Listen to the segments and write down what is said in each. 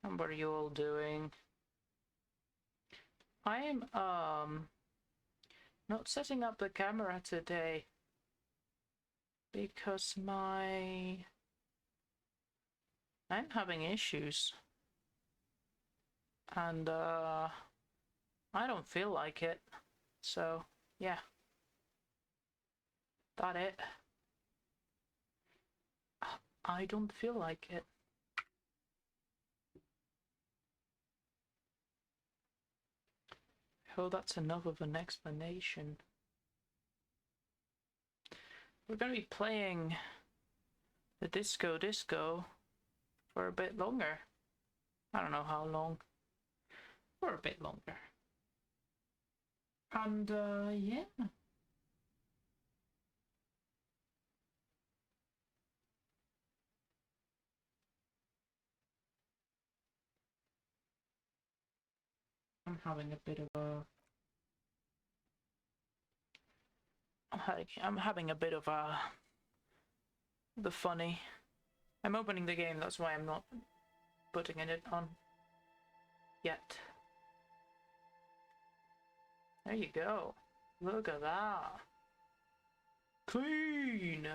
And what are you all doing? I am not setting up the camera today because I'm having issues. And I don't feel like it. So, yeah. That it. I don't feel like it. Oh, that's enough of an explanation. We're going to be playing the Disco for a bit longer. I don't know how long. For a bit longer. And, yeah. I'm having a bit of a... I'm having a bit of the funny. I'm opening the game, that's why I'm not putting it on yet. There you go. Look at that. Clean.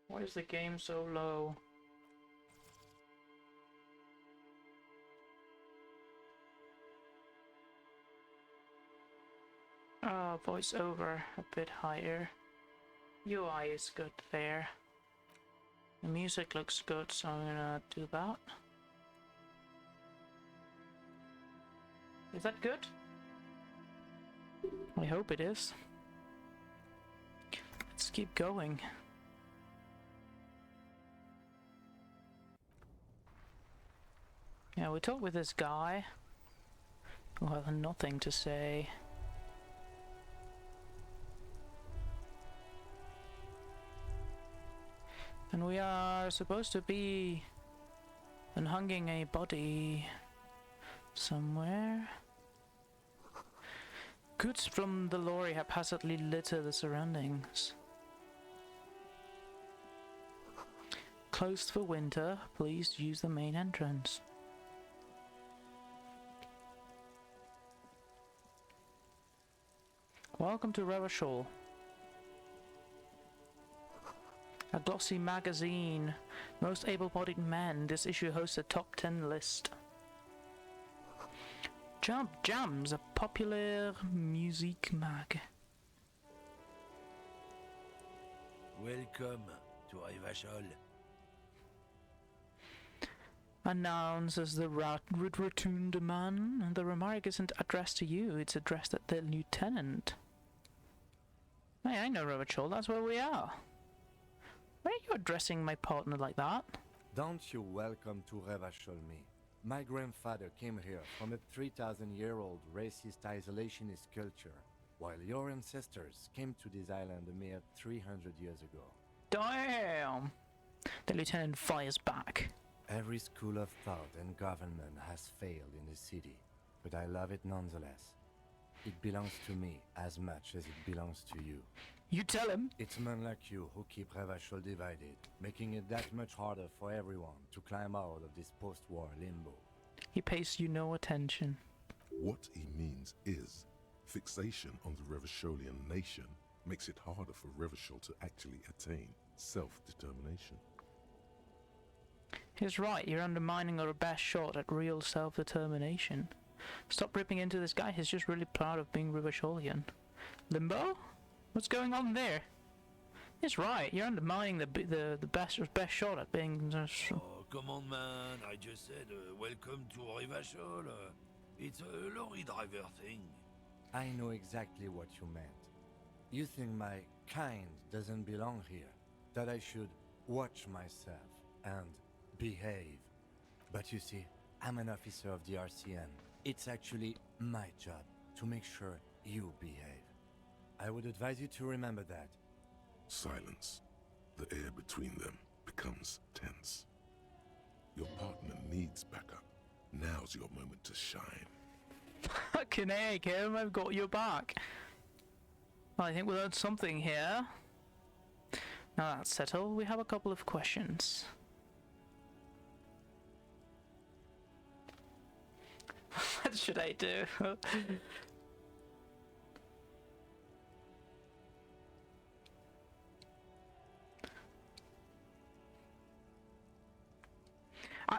Why is the game so low? Voiceover a bit higher. UI is good there. The music looks good, so I'm gonna do that. Is that good? I hope it is. Let's keep going. Yeah, we talked with this guy who had nothing to say. And we are supposed to be unhanging a body somewhere. Goods from the lorry haphazardly litter the surroundings. Closed for winter, please use the main entrance. Welcome to Revachol. A glossy magazine. Most able-bodied men. This issue hosts a top 10 list. Jams, a popular music mag. Welcome to Revachol. Announces the rotund man. The remark isn't addressed to you, it's addressed at the lieutenant. Hey, I know Revachol, that's where we are. Why are you addressing my partner like that? Don't you welcome to Revachol me. My grandfather came here from a 3,000-year-old racist isolationist culture, while your ancestors came to this island a mere 300 years ago. Damn! The lieutenant fires back. Every school of thought and government has failed in the city, but I love it nonetheless. It belongs to me as much as it belongs to you. You tell him. It's men like you who keep Revachol divided, making it that much harder for everyone to climb out of this post-war limbo. He pays you no attention. What he means is, fixation on the Revacholian nation makes it harder for Revachol to actually attain self-determination. He's right, you're undermining our best shot at real self-determination. Stop ripping into this guy, he's just really proud of being Revacholian. Limbo? What's going on there? He's right, you're undermining the best shot at being... Oh, come on, man, I just said welcome to Revachol. It's a lorry driver thing. I know exactly what you meant. You think my kind doesn't belong here, that I should watch myself and behave. But you see, I'm an officer of the RCM. It's actually my job to make sure you behave. I would advise you to remember that. Silence. The air between them becomes tense. Your partner needs backup. Now's your moment to shine. Fucking egg him, I've got your back. Well, I think we learned something here. Now that's settled, we have a couple of questions. What should I do?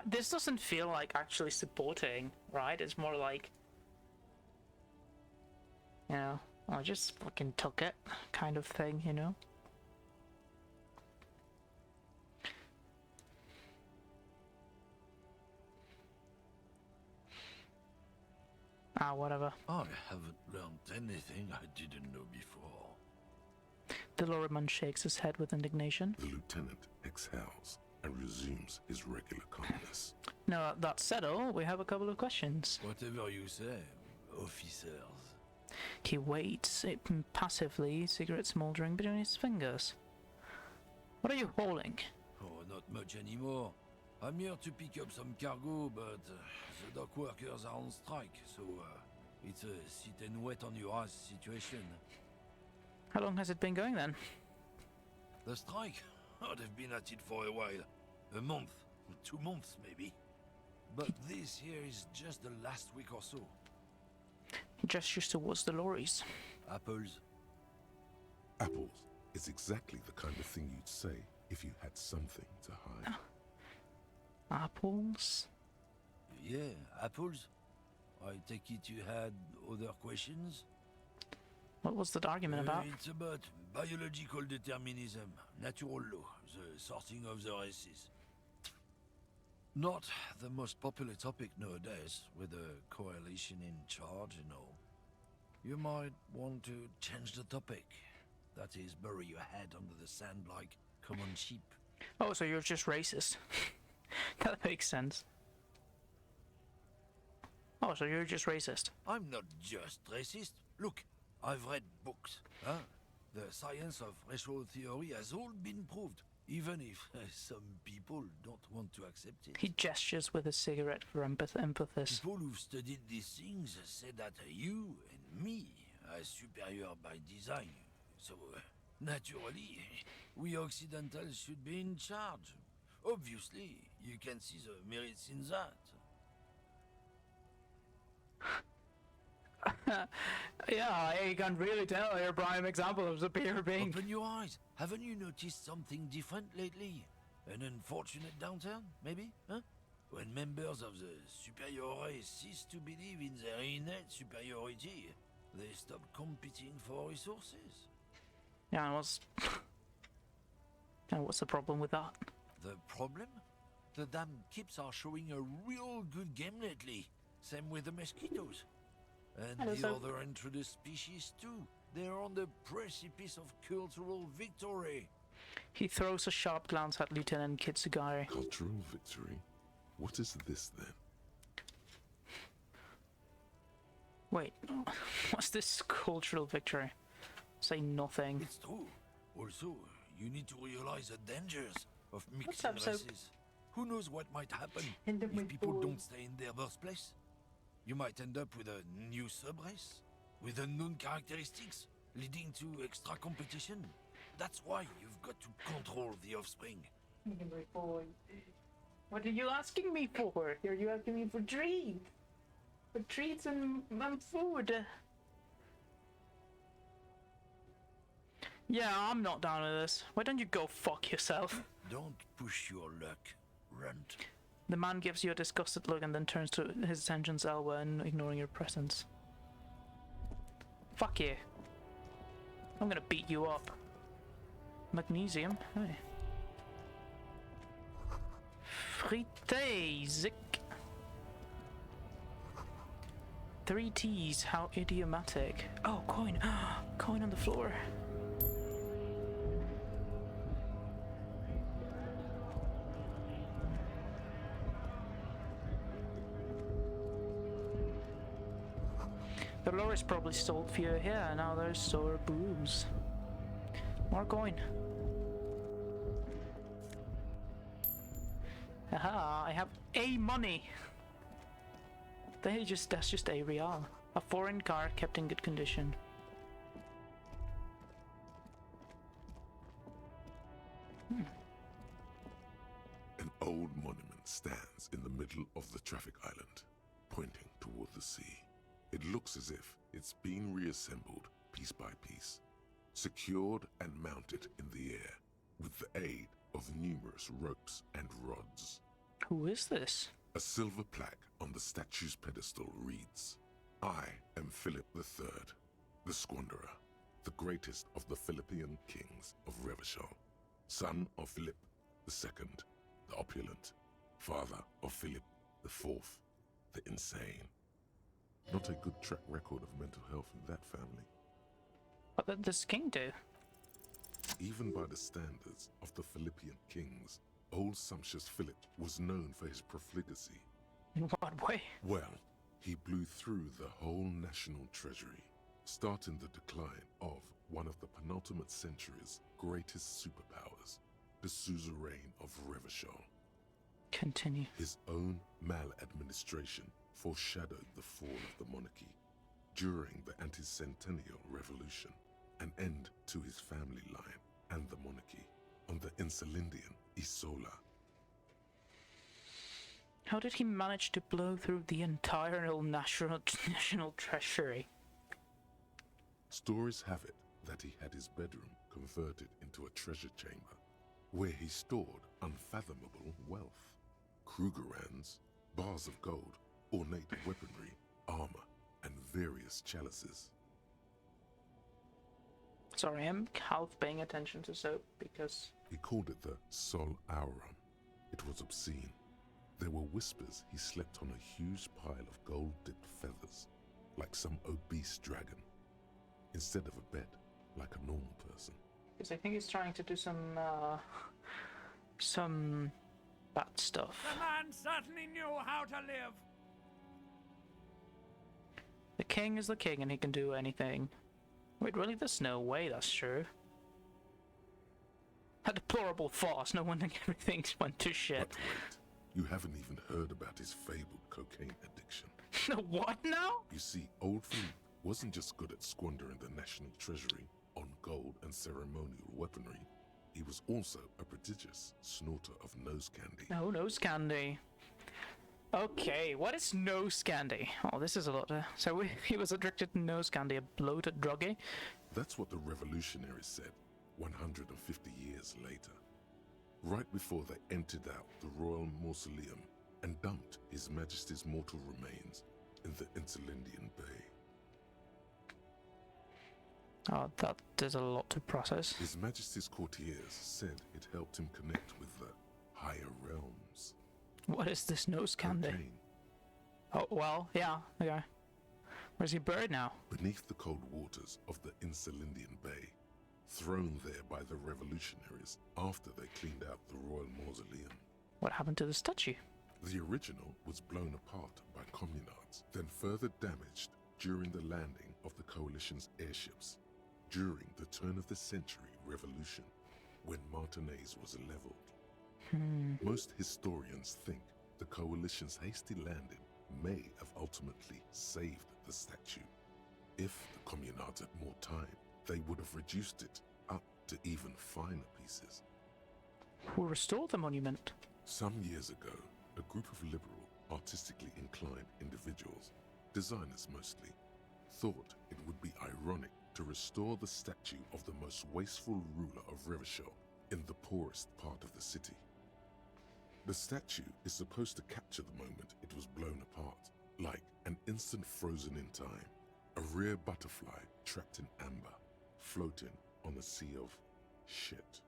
This doesn't feel like actually supporting, right? It's more like, you know, I just fucking took it kind of thing, you know? Whatever. I haven't learned anything I didn't know before. The Lorryman shakes his head with indignation. The lieutenant exhales and resumes his regular calmness. Now that's settled, we have a couple of questions. Whatever you say, officers. He waits passively, cigarette smoldering between his fingers. What are you holding? Oh, not much anymore. I'm here to pick up some cargo, but the dock workers are on strike, so it's a sit and wait on your ass situation. How long has it been going then? The strike? Oh, they've been at it for a while. A month, 2 months maybe. But this here is just the last week or so. He gestures towards the lorries. Apples. Apples is exactly the kind of thing you'd say if you had something to hide. Apples? Yeah, apples. I take it you had other questions? What was that argument about? It's about biological determinism, natural law, the sorting of the races. Not the most popular topic nowadays, with the coalition in charge and all. You might want to change the topic. That is, bury your head under the sand like common sheep. Oh, so you're just racist. That makes sense. Oh, so you're just racist. I'm not just racist. Look, I've read books. Huh? The science of racial theory has all been proved, even if some people don't want to accept it. He gestures with a cigarette for emphasis. People who've studied these things say that you and me are superior by design. So, naturally, we Occidentals should be in charge. Obviously, you can see the merits in that. Yeah, I can really tell you're a prime example of superior being. Open your eyes. Haven't you noticed something different lately? An unfortunate downturn, maybe? Huh? When members of the superior race cease to believe in their innate superiority, they stop competing for resources. Yeah, and what's the problem with that? The problem? The damn kips are showing a real good game lately. Same with the mosquitoes. And the other introduced species too. They're on the precipice of cultural victory. He throws a sharp glance at Lieutenant Kitsugari. Cultural victory? What is this then? Wait, what's this cultural victory? Say nothing. It's true. Also, you need to realize the dangers of mixing up, Soap? races. Who knows what might happen if people don't stay in their birthplace? You might end up with a new sub-race, with unknown characteristics, leading to extra competition. That's why you've got to control the offspring. What are you asking me for? Are you asking me for treats? For treats and food? Yeah, I'm not down with this. Why don't you go fuck yourself? Don't push your luck, runt. The man gives you a disgusted look and then turns to his attention to Elwa and ignoring your presence. Fuck you. I'm gonna beat you up. Magnesium? Hey. Fritezik. 3 T's, how idiomatic. Oh, coin. Coin on the floor. The lorries probably stole few here, now there's store booze. More coin. Aha, I have a money. That's just a real. A foreign car kept in good condition. An old monument stands in the middle of the traffic island, pointing toward the sea. It looks as if it's been reassembled piece by piece, secured and mounted in the air with the aid of numerous ropes and rods. Who is this? A silver plaque on the statue's pedestal reads, "I am Philip III, the Squanderer, the greatest of the Philippian kings of Revachol, son of Philip II, the opulent, father of Philip IV, the insane." Not a good track record of mental health in that family. What did this king do? Even by the standards of the Philippian kings, old sumptuous Philip was known for his profligacy. In what way? Well, he blew through the whole national treasury, starting the decline of one of the penultimate century's greatest superpowers, the suzerain of Revachol. Continue. His own maladministration foreshadowed the fall of the monarchy during the anti-centennial revolution, an end to his family line and the monarchy on the Insulindian Isola. How did he manage to blow through the entire national treasury? Stories have it that he had his bedroom converted into a treasure chamber where he stored unfathomable wealth. Krugerrands, bars of gold, ornate weaponry, armor, and various chalices. Sorry, I'm half paying attention to soap because... He called it the Sol Aurum. It was obscene. There were whispers he slept on a huge pile of gold-dipped feathers, like some obese dragon, instead of a bed, like a normal person. Because I think he's trying to do some bad stuff. The man certainly knew how to live. The king is the king and he can do anything. Wait, really? There's no way that's true. A deplorable farce. No wonder everything went to shit. But wait, you haven't even heard about his fabled cocaine addiction. What now? You see, old Philippe wasn't just good at squandering the national treasury on gold and ceremonial weaponry. He was also a prodigious snorter of nose candy. No, nose candy. Okay, what is nose candy? Oh, this is a lot. So he was addicted to nose candy, a bloated druggie. That's what the revolutionaries said 150 years later, right before they emptied out the royal mausoleum and dumped His Majesty's mortal remains in the Insulindian Bay. Oh, that is a lot to process. His Majesty's courtiers said it helped him connect with the higher realms. What is this nose candy? Cocaine. Oh, well, yeah, okay. Where's he buried now? Beneath the cold waters of the Insulindian Bay, thrown there by the revolutionaries after they cleaned out the royal mausoleum. What happened to the statue? The original was blown apart by communards, then further damaged during the landing of the coalition's airships during the turn of the century revolution, when Martinez was leveled. Most historians think the coalition's hasty landing may have ultimately saved the statue. If the communards had more time, they would have reduced it up to even finer pieces. Who restored the monument? Some years ago, a group of liberal, artistically inclined individuals, designers mostly, thought it would be ironic to restore the statue of the most wasteful ruler of Revachol in the poorest part of the city. The statue is supposed to capture the moment it was blown apart, like an instant frozen in time, a rare butterfly trapped in amber, floating on a sea of shit.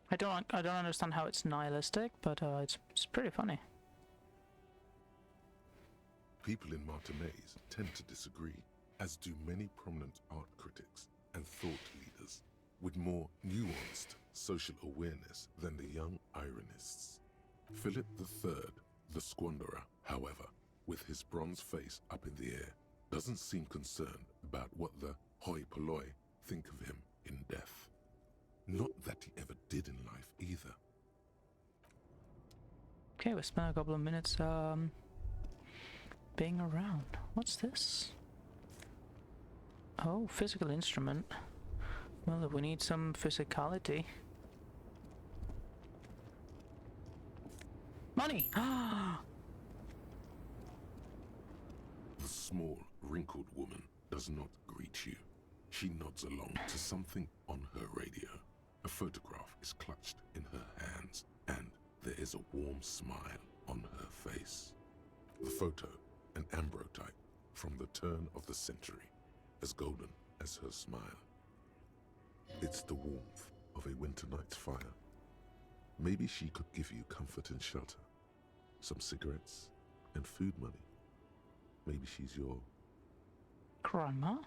I don't understand how it's nihilistic, but it's pretty funny. People in Martinez tend to disagree, as do many prominent art critics and thought leaders with more nuanced social awareness than the young ironists. Philip III, the Squanderer, however, with his bronze face up in the air, doesn't seem concerned about what the hoi polloi think of him in death. Not that he ever did in life either. Okay, we spent a couple of minutes being around. What's this? Oh, physical instrument. Well, we need some physicality. Money! The small, wrinkled woman does not greet you. She nods along to something on her radio. A photograph is clutched in her hands, and there is a warm smile on her face. The photo, an ambrotype from the turn of the century, as golden as her smile. It's the warmth of a winter night's fire. Maybe she could give you comfort and shelter, some cigarettes and food money. Maybe she's your... Grandma?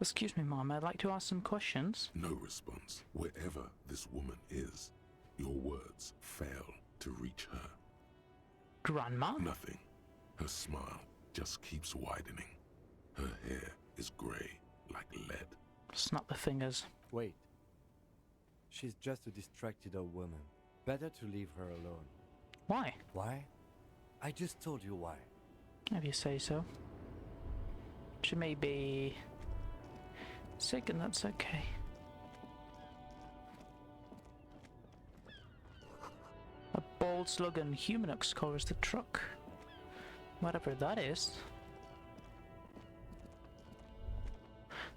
Excuse me, Mom, I'd like to ask some questions. No response. Wherever this woman is, your words fail to reach her. Grandma? Nothing. Her smile just keeps widening. Her hair is grey like lead. Snap the fingers. Wait. She's just a distracted old woman. Better to leave her alone. Why? Why? I just told you why. If you say so. She may be sick, and that's okay. A bald slug and humanux covers the truck. Whatever that is.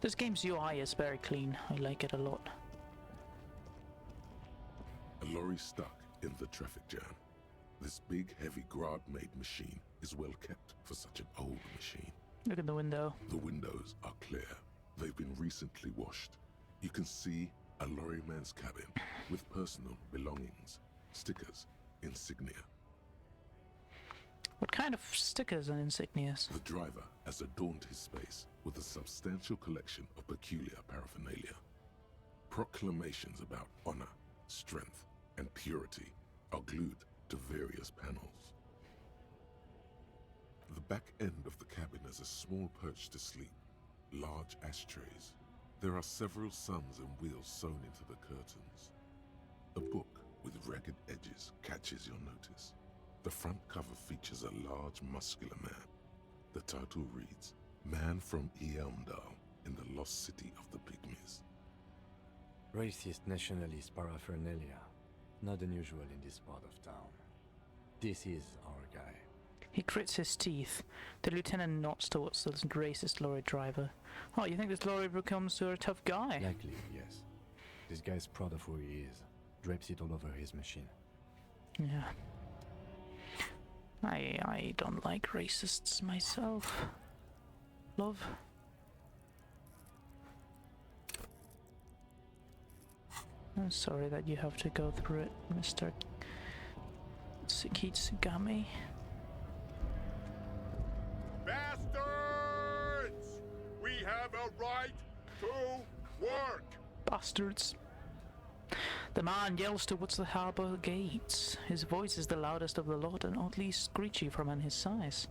This game's UI is very clean. I like it a lot. A lorry stuck in the traffic jam. This big, heavy Grad-made machine is well kept for such an old machine. Look at the window. The windows are clear. They've been recently washed. You can see a lorryman's cabin with personal belongings, stickers, insignia. What kind of stickers and insignias? The driver has adorned his space with a substantial collection of peculiar paraphernalia. Proclamations about honor, strength, and purity are glued to various panels. The back end of the cabin has a small perch to sleep, large ashtrays. There are several suns and wheels sewn into the curtains. A book with ragged edges catches your notice. The front cover features a large, muscular man. The title reads, Man from Eamdal in the Lost City of the Pygmies. Racist nationalist paraphernalia. Not unusual in this part of town. This is our guy. He grits his teeth. The lieutenant nods towards the racist lorry driver. Oh, you think this lorry becomes a tough guy? Likely, yes. This guy's proud of who he is. Drapes it all over his machine. Yeah. I don't like racists myself. Love. I'm sorry that you have to go through it, Mr. Kitsugami. Bastards! We have a right to work! Bastards. The man yells towards the harbour gates. His voice is the loudest of the lot and oddly screechy for a man his size.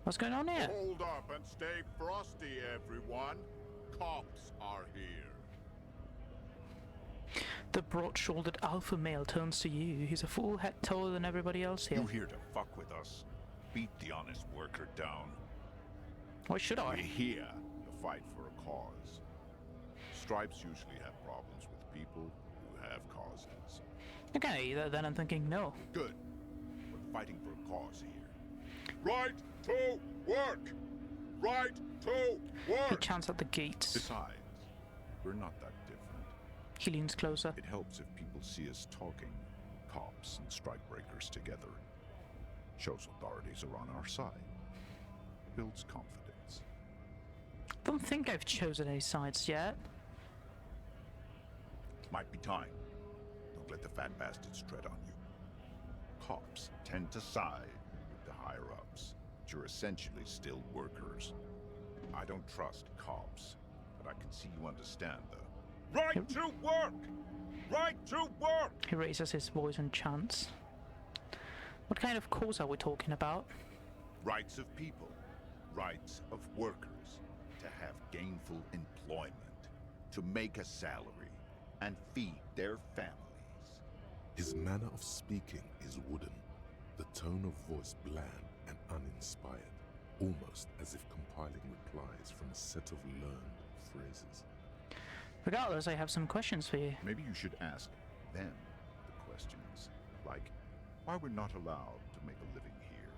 What's going on here? Hold up and stay frosty, everyone. Cops are here. The broad-shouldered alpha male turns to you. He's a full head taller than everybody else here. You here to fuck with us? Beat the honest worker down. Why should We're I? here to fight for a cause. Stripes usually have problems with people who have causes. Okay, then I'm thinking no. Good. We're fighting for a cause here. Right to work! Right to He work! chants at the gates. Besides, we're not that different. He leans closer. It helps if people see us talking, cops and strikebreakers together. Shows authorities are on our side. Builds confidence. Don't think I've chosen any sides yet. Might be time. Don't let the fat bastards tread on you. Cops tend to side with the higher-ups, but you're essentially still workers. I don't trust cops, but I can see you understand the right to work! Right to work! He raises his voice and chants. What kind of cause are we talking about? Rights of people, rights of workers, to have gainful employment, to make a salary, and feed their families. His manner of speaking is wooden, the tone of voice bland and uninspired, almost as if compiling replies from a set of learned phrases. Regardless, I have some questions for you. Maybe you should ask them the questions. Like, why we're not allowed to make a living here.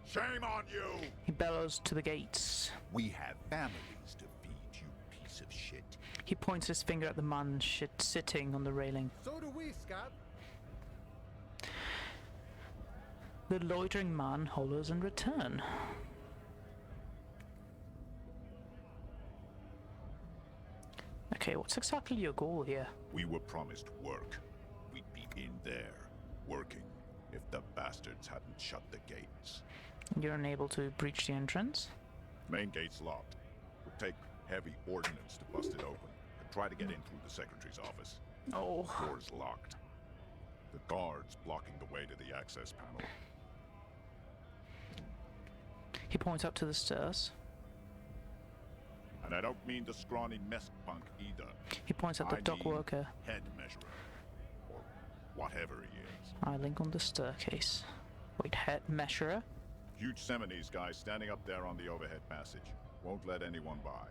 Shame on you! He bellows to the gates. We have families to feed, you piece of shit. He points his finger at the man sitting on the railing. So do we, Scott. The loitering man hollers in return. Okay, what's exactly your goal here? We were promised work. We'd be in there, working, if the bastards hadn't shut the gates. You're unable to breach the entrance? Main gate's locked. Would take heavy ordnance to bust it open. Could try to get in through the secretary's office. Oh. Door's locked. The guards blocking the way to the access panel. He points up to the stairs. And I don't mean the scrawny mess punk either. He points at the I dock mean worker. head measurer. Or whatever he is. I link on the staircase. Wait, head measurer? Huge Seminese guy standing up there on the overhead passage. Won't let anyone by.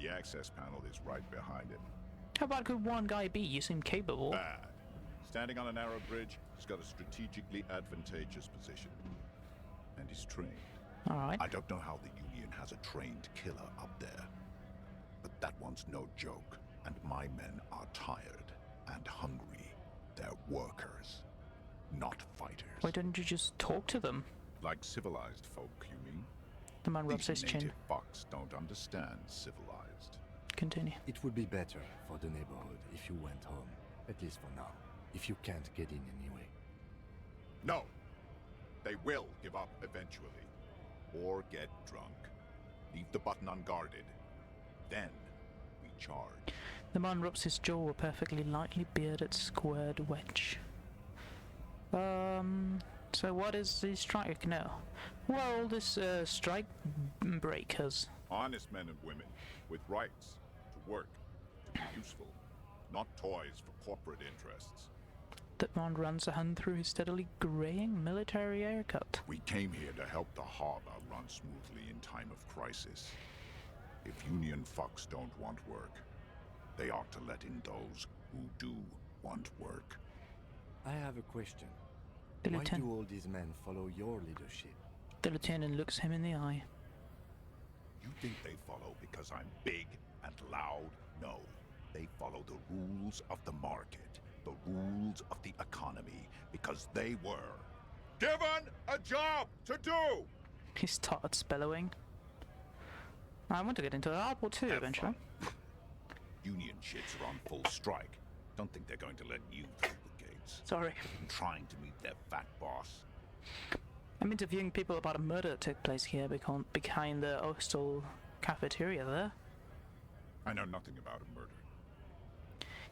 The access panel is right behind him. How bad could one guy be? You seem capable. Bad. Standing on a narrow bridge, he's got a strategically advantageous position. And he's trained. Alright. I don't know how the Union has a trained killer up there. But that one's no joke. And my men are tired and hungry. They're workers, not fighters. Why didn't you just talk to them? Like civilized folk, you mean? The man rubs These his chin. native fucks don't understand civilized. Continue. It would be better for the neighborhood if you went home, at least for now. If you can't get in anyway. No! They will give up eventually. Or get drunk. Leave the button unguarded. Then we charge. The man rubs his jaw, a perfectly lightly bearded, squared wedge. So what is the strike now? Well, this strike breakers. Honest men and women with rights to work, to be useful, not toys for corporate interests. The man runs a hand through his steadily graying military haircut. We came here to help the harbor run smoothly in time of crisis. If Union fucks don't want work, they ought to let in those who do want work. I have a question. The Why lieutenant, do all these men follow your leadership? the lieutenant looks him in the eye. You think they follow because I'm big and loud? No. They follow the rules of the market, the rules of the economy, because they were given a job to do! He starts bellowing. I want to get into the harbor too Have eventually. fun. Union shits are on full strike. Don't think they're going to let you through the gates. Sorry. I'm trying to meet their fat boss. I'm interviewing people about a murder that took place here behind the hostel cafeteria there. I know nothing about a murder.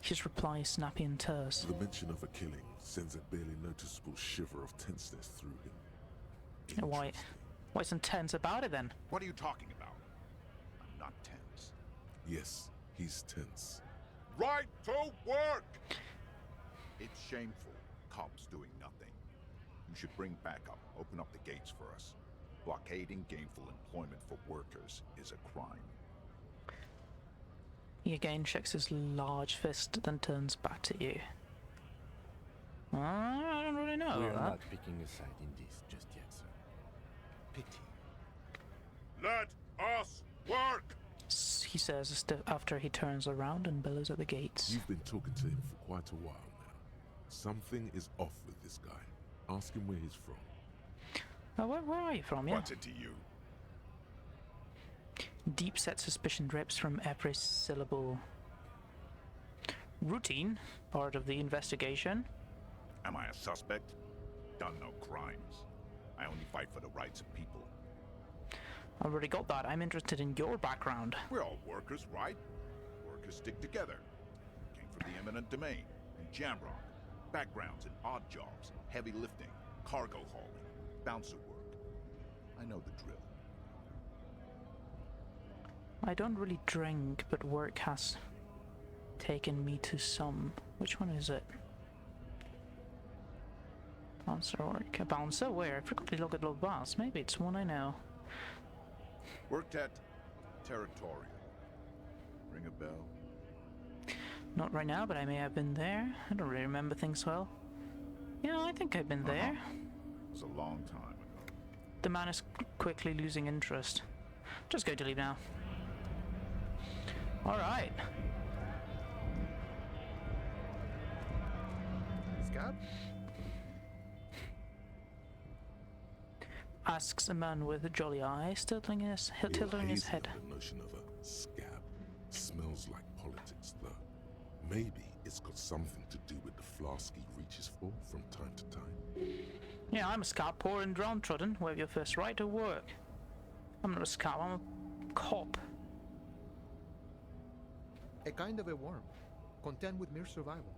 His reply is snappy and terse. The mention of a killing sends a barely noticeable shiver of tenseness through him. Why? Interesting. What's intense about it then? What are you talking about? I'm not tense. Yes, he's tense. Right to work! It's shameful. Cops doing nothing. You should bring backup. Open up the gates for us. Blockading gainful employment for workers is a crime. He again shakes his large fist, then turns back to you. I don't really know We are that. not picking a side in this just yet, sir. Pity. Let us work! He says after he turns around and bellows at the gates. You've been talking to him for quite a while now. Something is off with this guy. Ask him where he's from. Where are you from, yeah? What's it to you? Deep-set suspicion drips from every syllable. Routine, part of the investigation. Am I a suspect? Done no crimes. I only fight for the rights of people. I already got that. I'm interested in your background. We're all workers, right? Workers stick together. Came from the eminent domain, and Jamrock. Backgrounds in odd jobs, heavy lifting, cargo hauling, bouncer work. I know the drill. I don't really drink, but work has taken me to some. Which one is it? Bouncer work. A bouncer? Where? I frequently look at little bars. Maybe it's one I know. Worked at Territorial. ring a bell? Not right now, but I may have been there. I don't really remember things well. Yeah, I think I've been there. It was a long time ago. The man is quickly losing interest. Just going to leave now. Alright. Scab? Asks a man with a jolly eye, tilting his You're head. hazy on the notion of a scab. Smells like politics, though. Maybe it's got something to do with the flask he reaches for from time to time. Yeah, I'm a scab, poor and downtrodden, who have your first right to work. I'm not a scab, I'm a cop. A kind of a worm, content with mere survival.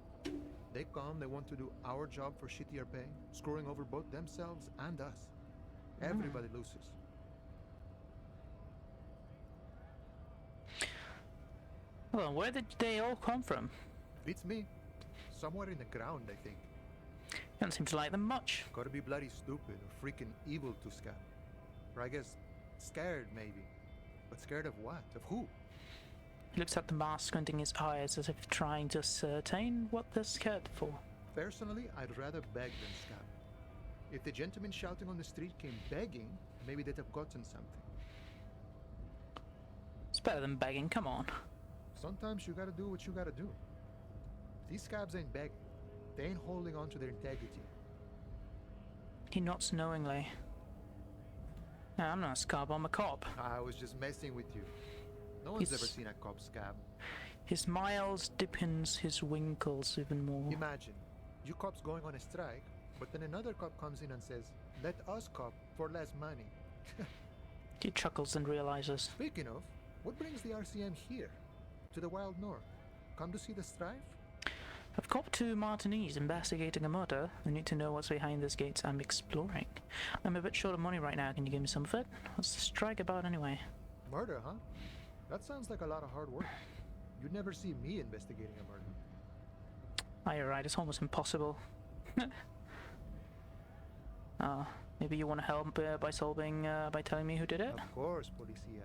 They come, they want to do our job for shittier pay, screwing over both themselves and us. Everybody loses. Well, where did they all come from? Beats me. Somewhere in the ground, I think. You don't seem to like them much. Gotta be bloody stupid or freaking evil to Scab. Or I guess scared, maybe. But scared of what? Of who? He looks at the mask, squinting his eyes as if trying to ascertain what they're scared for. Personally, I'd rather beg than Scab. If the gentleman shouting on the street came begging, maybe they'd have gotten something. It's better than begging, come on. Sometimes you gotta do what you gotta do. These scabs ain't begging. They ain't holding on to their integrity. He nods knowingly. No, I'm not a scab, I'm a cop. I was just messing with you. No one's He's- ever seen a cop scab. His smiles deepens his winkles even more. Imagine, you cops going on a strike, but then another cop comes in and says, "Let us cop for less money." He chuckles and realizes. Speaking of, what brings the RCM here? To the wild north? Come to see the strife? I've copped to Martinez investigating a murder. I need to know what's behind these gates I'm exploring. I'm a bit short of money right now, can you give me some of it? What's the strike about anyway? Murder, huh? That sounds like a lot of hard work. You'd never see me investigating a murder. Oh, you're right, it's almost impossible. Maybe you want to help by telling me who did it? Of course, Policia.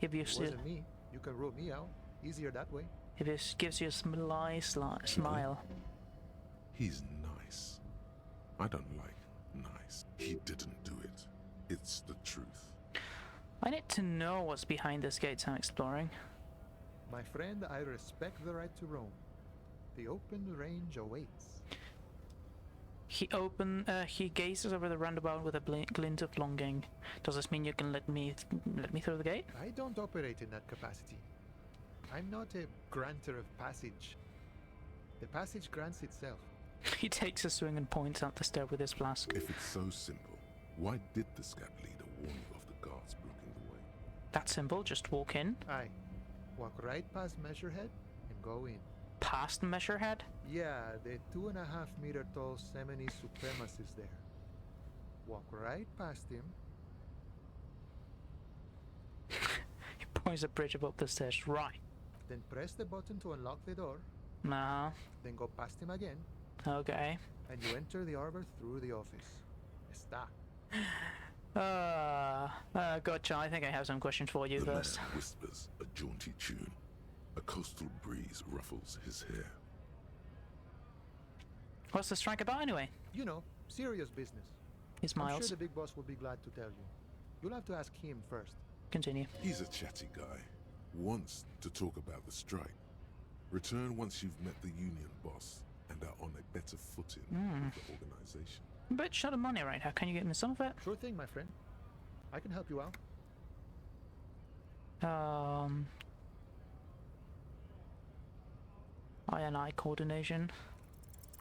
If you It wasn't me. You can rule me out. Easier that way. If it gives you a smile. He's nice. I don't like nice. He didn't do it. It's the truth. I need to know what's behind these gates I'm exploring. My friend, I respect the right to roam. The open range awaits. He gazes over the roundabout with a glint of longing. Does this mean you can let me through the gate? I don't operate in that capacity. I'm not a granter of passage. The passage grants itself. He takes a swing and points out the stair with his flask. If it's so simple, why did the scab leader warn you of the guards blocking the way? That simple, just walk in, Aye. Walk right past Measurehead and go in. past the measure head. Yeah, the 2.5-meter tall Semini supremacist there. Walk right past him. He points a bridge above the stairs. Right. Then press the button to unlock the door. No. Then go past him again. Okay. And you enter the arbor through the office. Está. Gotcha. I think I have some questions for you The man first. whispers a jaunty tune. A coastal breeze ruffles his hair. What's the strike about anyway? You know, serious business. He I'm smiles. sure the big boss will be glad to tell you. You'll have to ask him first. Continue. He's a chatty guy. Wants to talk about the strike. Return once you've met the union boss and are on a better footing with the organization. A bit short of money right now. Can you get me some of it? Sure thing, my friend. I can help you out. Eye coordination.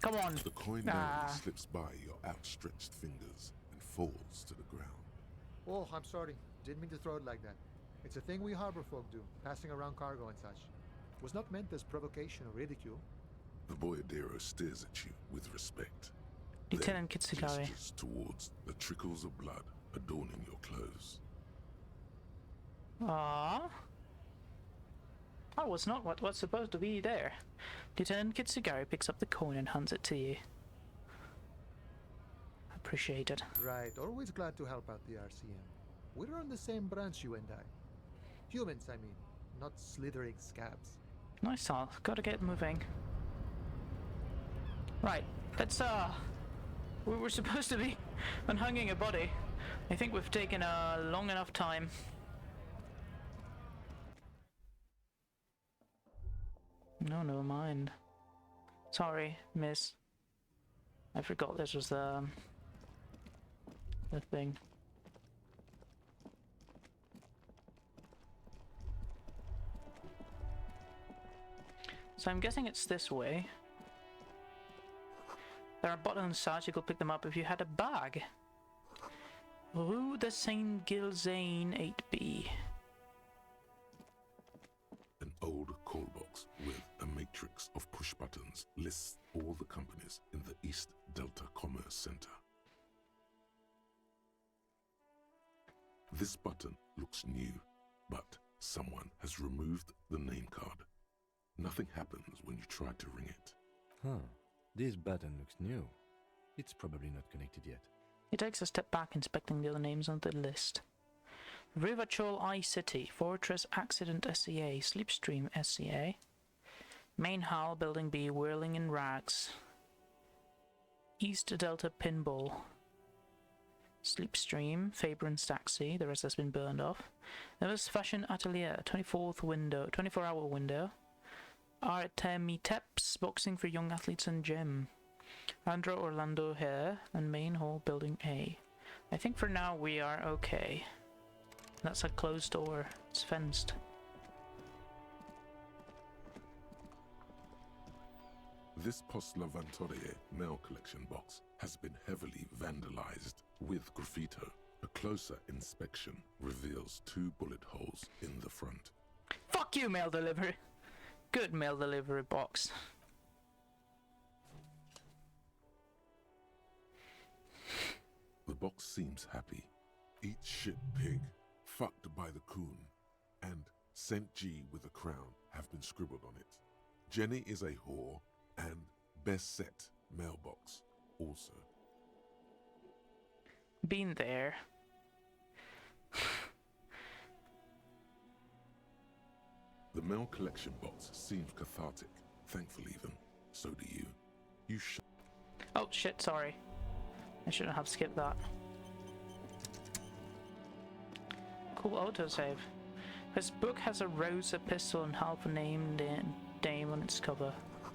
Come on. The coin narrowly slips by your outstretched fingers and falls to the ground. Oh, I'm sorry. Didn't mean to throw it like that. It's a thing we harbor folk do, passing around cargo and such. Was not meant as provocation or ridicule. The boyadero stares at you with respect. Lieutenant then Kitsugari. gestures towards the trickles of blood adorning your clothes. That was not what was supposed to be there. Lieutenant Kitsugari picks up the coin and hands it to you. Appreciate it. Right, always glad to help out the RCM. We're on the same branch, you and I. Humans, I mean. not slithering scabs. Nice, Sal. Gotta get moving. Right, let's, we were supposed to be unhanging a body. I think we've taken a long enough time. No, never mind. Sorry, miss. I forgot this was the thing. So I'm guessing it's this way. There are buttons inside, you could pick them up if you had a bag. Rue de Saint Gilzane 8B. An old call box with a matrix of push buttons lists all the companies in the East Delta Commerce Center. This button looks new, but someone has removed the name card. Nothing happens when you try to ring it. Huh. This button looks new. It's probably not connected yet. He takes a step back, inspecting the other names on the list. Rivachol I-City, Fortress Accident SCA, Sleepstream SCA, Main Hall, Building B, Whirling in Rags, East Delta Pinball, Sleepstream, Faber and Staxi, the rest has been burned off. There was Fashion Atelier, 24-hour window, Artemi Teps, Boxing for Young Athletes and Gym, Andro Orlando Hair, and Main Hall, Building A. I think for now we are okay. That's a closed door. It's fenced. This Post Lavantorie mail collection box has been heavily vandalized with graffito. A closer inspection reveals 2 bullet holes in the front. Fuck you, mail delivery! Good mail delivery box. The box seems happy. Eat shit, pig. Fucked by the coon. And St. G with a crown have been scribbled on it. Jenny is a whore, and best set mailbox also. Been there. The mail collection box seems cathartic. Thankfully even. So do you. You Oh shit, sorry. I shouldn't have skipped that. Cool autosave. This book has a rose, a pistol, and half a named dame on its cover.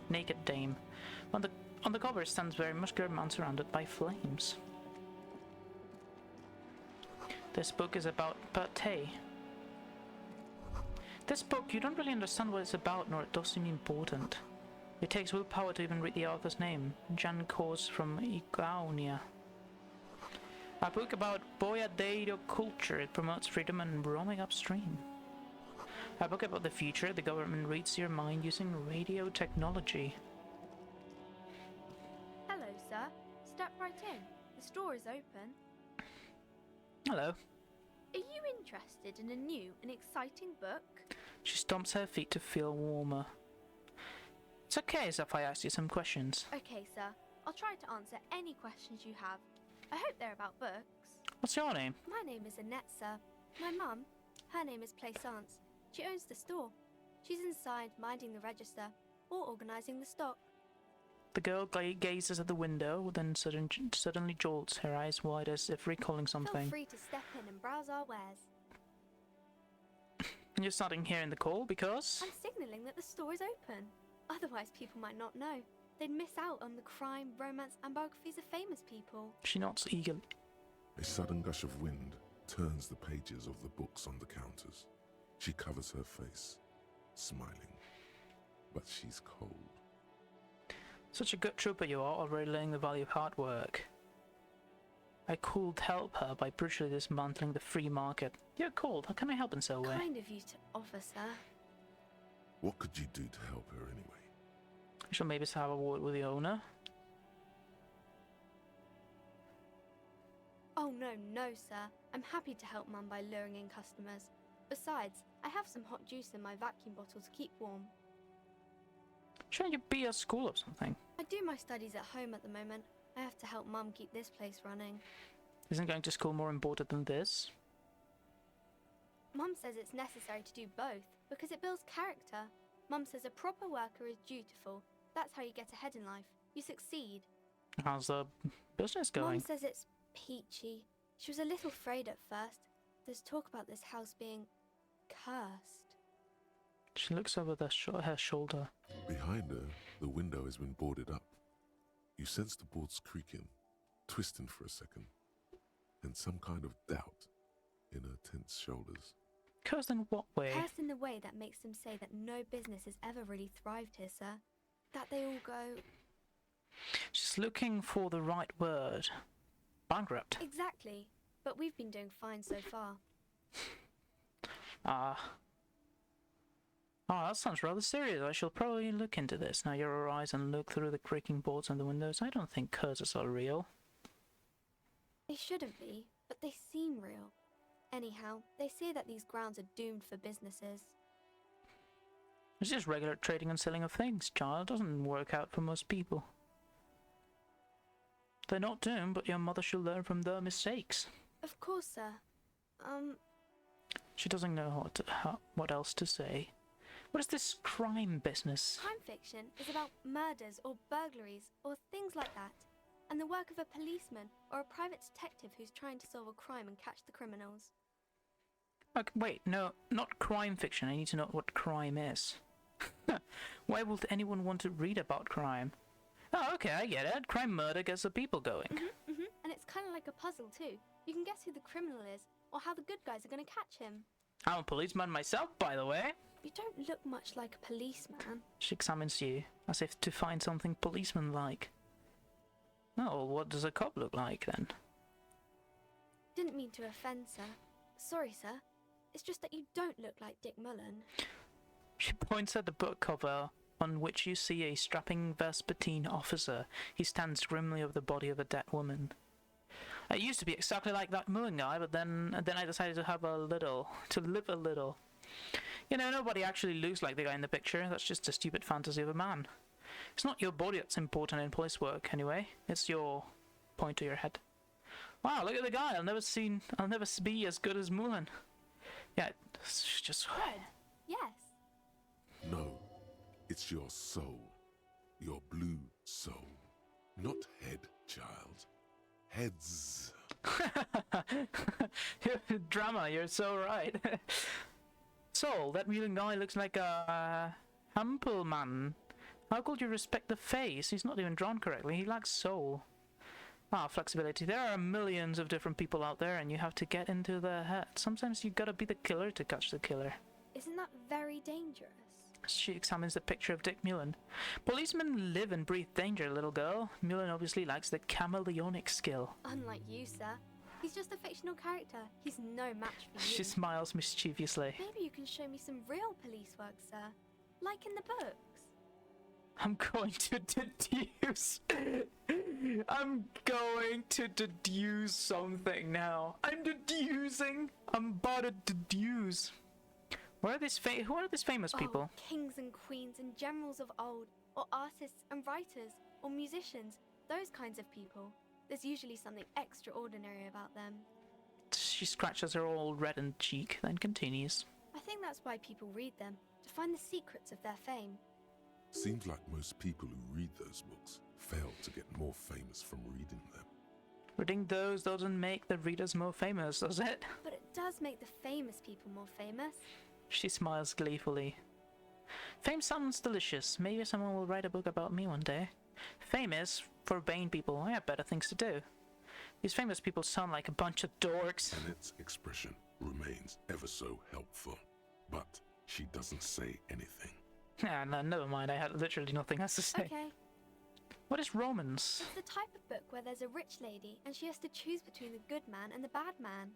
Naked dame. On the cover stands very muscular man surrounded by flames. This book is about pate. This book, you don't really understand what it's about, nor it does seem important. It takes willpower to even read the author's name, Jan Kors from Igaunia. A book about boiadeiro culture. It promotes freedom and roaming upstream. A book about the future. The government reads your mind using radio technology. Hello, sir. Step right in. The store is open. Hello. Are you interested in a new and exciting book? She stomps her feet to feel warmer. It's okay if I ask you some questions. Okay, sir. I'll try to answer any questions you have. I hope they're about books. What's your name? My name is Annette, sir. My mum, her name is Plaisance. She owns the store. She's inside minding the register or organising the stock. The girl gazes at the window, then suddenly jolts, her eyes wide as if recalling something. Feel free to step in and browse our wares. You're starting here in the call because? I'm signalling that the store is open. Otherwise, people might not know. They'd miss out on the crime, romance, and biographies of famous people. She nods eagerly. A sudden gush of wind turns the pages of the books on the counters. She covers her face, smiling. But she's cold. Such a good trooper you are, already learning the value of hard work. I could help her by brutally dismantling the free market. You're cold. How can I help in so way? Kind of you to offer, sir. What could you do to help her anyway? I shall maybe have a word with the owner. Oh, no, sir. I'm happy to help Mum by luring in customers. Besides, I have some hot juice in my vacuum bottle to keep warm. Shouldn't you be at school or something? I do my studies at home at the moment. I have to help Mum keep this place running. Isn't going to school more important than this? Mum says it's necessary to do both because it builds character. Mum says a proper worker is dutiful. That's how you get ahead in life. You succeed. How's the business Mum going? says it's peachy. She was a little afraid at first. There's talk about this house being cursed. She looks over her shoulder. Behind her, the window has been boarded up. You sense the boards creaking, twisting for a second, and some kind of doubt in her tense shoulders. Cursed in what way? Cursed in the way that makes them say that no business has ever really thrived here, sir. That they all go... She's looking for the right word. Bankrupt. Exactly. But we've been doing fine so far. That sounds rather serious. I shall probably look into this. Now your eyes and look through the creaking boards on the windows. I don't think curses are real. They shouldn't be, but they seem real. Anyhow, they say that these grounds are doomed for businesses. It's just regular trading and selling of things, child. It doesn't work out for most people. They're not doomed, but your mother should learn from their mistakes. Of course, sir. She doesn't know what else to say. What is this crime business? Crime fiction is about murders or burglaries or things like that, and the work of a policeman or a private detective who's trying to solve a crime and catch the criminals. Okay, wait, no, not crime fiction. I need to know what crime is. Why would anyone want to read about crime? Oh, okay, I get it. Crime murder gets the people going. And it's kind of like a puzzle too. You can guess who the criminal is or how the good guys are going to catch him. I'm a policeman myself, by the way. You don't look much like a policeman. She examines you, as if to find something policeman-like. Oh, what does a cop look like, then? Didn't mean to offend, sir. Sorry, sir. It's just that you don't look like Dick Mullen. She points at the book cover, on which you see a strapping Vespertine officer. He stands grimly over the body of a dead woman. I used to be exactly like that Mullen guy, but then I decided to live a little. You know, nobody actually looks like the guy in the picture. That's just a stupid fantasy of a man. It's not your body that's important in police work, anyway. It's your point to your head. Wow, look at the guy. I'll never be as good as Mullen. Yeah, it's just... Good. Yes. No, it's your soul. Your blue soul. Not head, child. Heads. Drama, you're so right. Soul, that Mullen guy looks like a Hampelman. How could you respect the face? He's not even drawn correctly. He lacks soul. Flexibility. There are millions of different people out there, and you have to get into their head. Sometimes you gotta be the killer to catch the killer. Isn't that very dangerous? She examines the picture of Dick Mullen. Policemen live and breathe danger, little girl. Mullen obviously lacks the chameleonic skill. Unlike you, sir. He's just a fictional character. He's no match for you. She smiles mischievously. Maybe you can show me some real police work, sir. Like in the books. I'm going to deduce. I'm going to deduce something now. I'm deducing. I'm about to deduce. Who are these famous people? Oh, kings and queens and generals of old, or artists and writers, or musicians, those kinds of people. There's usually something extraordinary about them. She scratches her old reddened cheek, then continues. I think that's why people read them, to find the secrets of their fame. Seems like most people who read those books fail to get more famous from reading them. Reading those doesn't make the readers more famous, does it? But it does make the famous people more famous. She smiles gleefully. Fame sounds delicious. Maybe someone will write a book about me one day. Famous for vain people. I have better things to do. These famous people sound like a bunch of dorks. Annette's expression remains ever so helpful, but she doesn't say anything. No, never mind. I had literally nothing else to say. Okay. What is romance? It's the type of book where there's a rich lady and she has to choose between the good man and the bad man.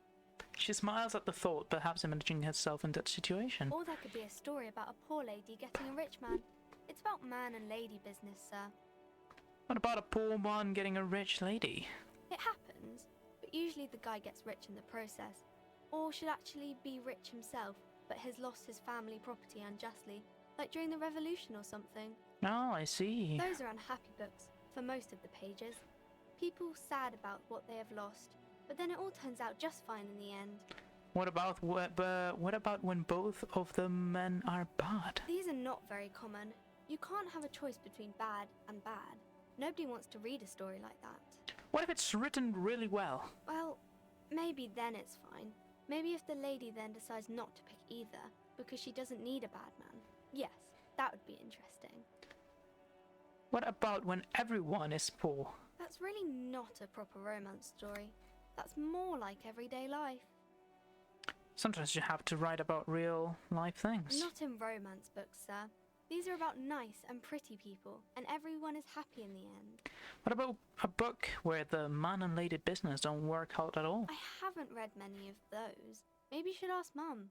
She smiles at the thought, perhaps imagining herself in that situation. Or there could be a story about a poor lady getting a rich man. It's about man and lady business, sir. What about a poor one getting a rich lady? It happens, but usually the guy gets rich in the process. Or should actually be rich himself, but has lost his family property unjustly, like during the revolution or something. Oh, I see. Those are unhappy books, for most of the pages. People sad about what they have lost, but then it all turns out just fine in the end. What about when both of the men are bad? These are not very common. You can't have a choice between bad and bad. Nobody wants to read a story like that. What if it's written really well? Well, maybe then it's fine. Maybe if the lady then decides not to pick either, because she doesn't need a bad man. Yes, that would be interesting. What about when everyone is poor? That's really not a proper romance story. That's more like everyday life. Sometimes you have to write about real life things. Not in romance books, sir. These are about nice and pretty people, and everyone is happy in the end. What about a book where the man and lady business don't work out at all? I haven't read many of those. Maybe you should ask Mum.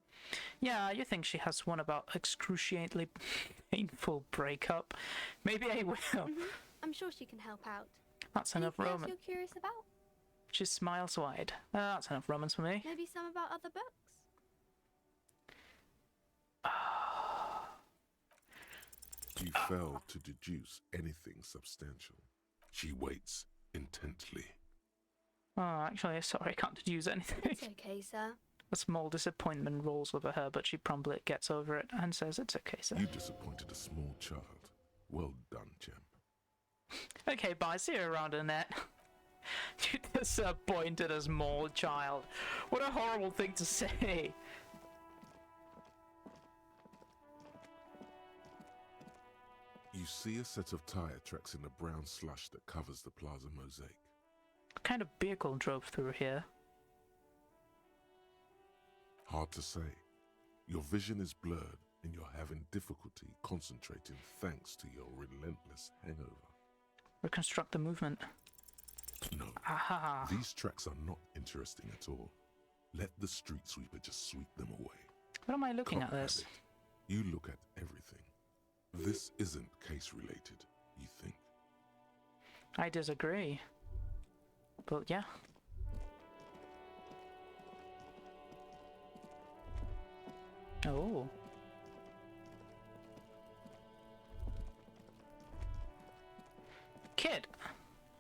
Yeah, you think she has one about excruciatingly painful breakup? Maybe I will. I'm sure she can help out. That's enough Anything else romance. you're curious about? She smiles wide. That's enough romance for me. Maybe some about other books? You fail to deduce anything substantial. She waits intently. Oh, actually, sorry, I can't use anything. It's okay, sir. A small disappointment rolls over her, but she promptly gets over it and says it's okay, sir. You disappointed a small child. Well done, Gem. Okay, bye. See you around, Annette. You disappointed a small child. What a horrible thing to say. You see a set of tire tracks in the brown slush that covers the plaza mosaic. What kind of vehicle drove through here? Hard to say. Your vision is blurred and you're having difficulty concentrating thanks to your relentless hangover. Reconstruct the movement. No, Aha. these tracks are not interesting at all. Let the street sweeper just sweep them away. What am I looking Cop at this? habit. You look at everything. This isn't case related, you think. I disagree. But yeah. Oh. Kid!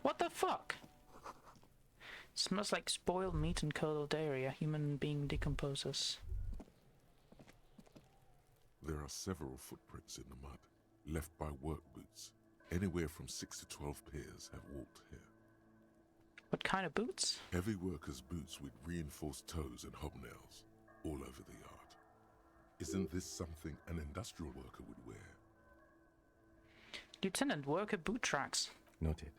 What the fuck? Smells like spoiled meat and curdled dairy. A human being decomposes. There are several footprints in the mud, left by work boots. Anywhere from 6 to 12 pairs have walked here. What kind of boots? Heavy workers' boots with reinforced toes and hobnails, all over the yard. Isn't this something an industrial worker would wear? Lieutenant, worker boot tracks. Noted.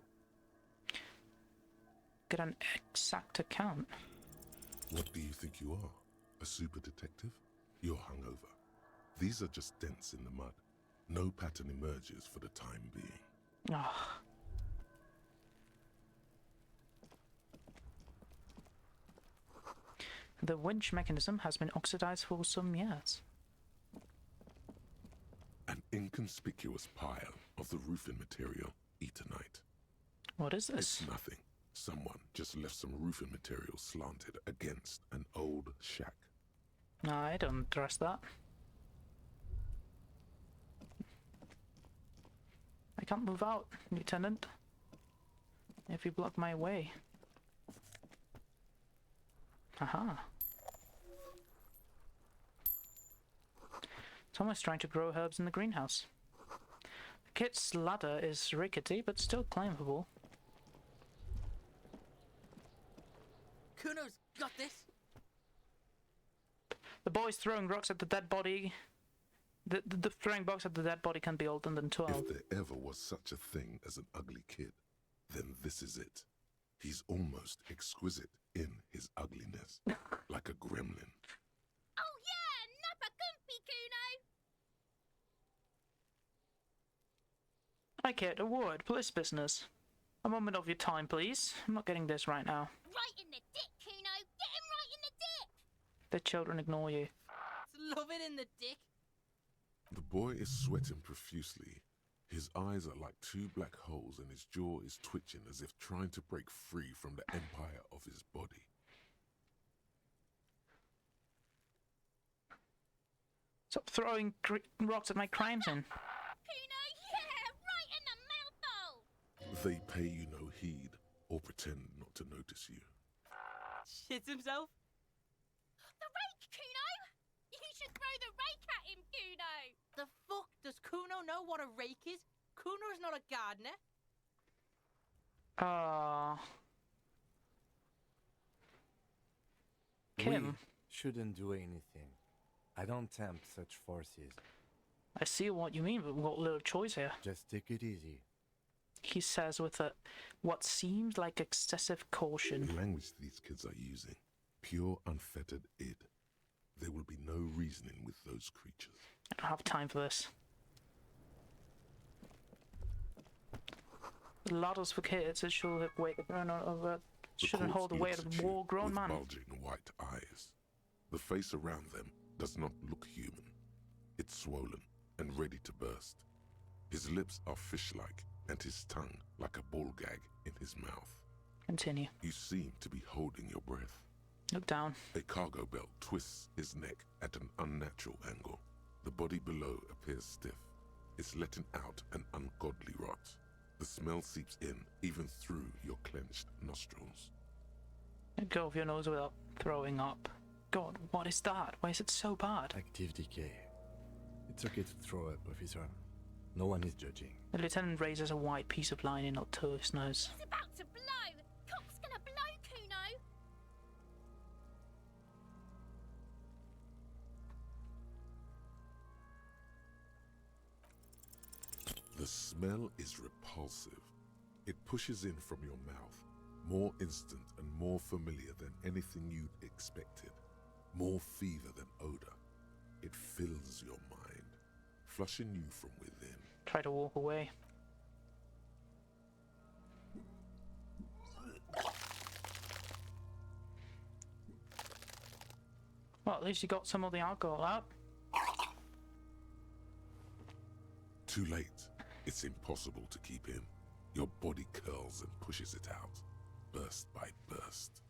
Get an exact account. What do you think you are? A super detective? You're hungover. These are just dents in the mud. No pattern emerges for the time being. Ah. The winch mechanism has been oxidized for some years. An inconspicuous pile of the roofing material, Eternite. What is this? It's nothing. Someone just left some roofing material slanted against an old shack. No, I don't trust that. I can't move out, Lieutenant. If you block my way. Aha. Someone's trying to grow herbs in the greenhouse. The kid's ladder is rickety, but still climbable. Kuno's got this. The boys throwing rocks at the dead body. The throwing box at the dead body can be older than 12. If there ever was such a thing as an ugly kid, then this is it. He's almost exquisite in his ugliness, like a gremlin. Oh yeah, Nappa Gumpy, Kuno. Hi kid, a word, police business. A moment of your time, please. I'm not getting this right now. Right in the dick, Kuno. Get him right in the dick. The children ignore you. Love it in the dick. The boy is sweating profusely. His eyes are like two black holes and his jaw is twitching as if trying to break free from the empire of his body. Stop throwing rocks at my crime scene. Kuno, yeah, right in the mouthhole. They pay you no heed or pretend not to notice you. Shits himself. The should throw the rake at him, Kuno. The fuck? Does Kuno know what a rake is? Kuno's not a gardener. Kim. We shouldn't do anything. I don't tempt such forces. I see what you mean, but we've got little choice here. Just take it easy. He says with a what seems like excessive caution. The language these kids are using, pure unfettered id. There will be no reasoning with those creatures. I don't have time for this. The ladders for kids, it should have weight The shouldn't hold the weight corpse of looks a at you war-grown with man. bulging white eyes. The face around them does not look human. It's swollen and ready to burst. His lips are fish-like, and his tongue like a ball gag in his mouth. Continue. You seem to be holding your breath. Look down. A cargo belt twists his neck at an unnatural angle. The body below appears stiff. It's letting out an ungodly rot. The smell seeps in, even through your clenched nostrils. Let go of your nose without throwing up. God, what is that? Why is it so bad? Active decay. It's okay to throw up, officer. No one is judging. The lieutenant raises a white piece of lining up to his nose. He's about to blow. Cock's gonna blow, Kuno. The smell is repulsive. It pushes in from your mouth, more instant and more familiar than anything you'd expected. More fever than odor. It fills your mind, flushing you from within. Try to walk away. Well, at least you got some of the alcohol out. Too late. It's impossible to keep in. Your body curls and pushes it out, burst by burst,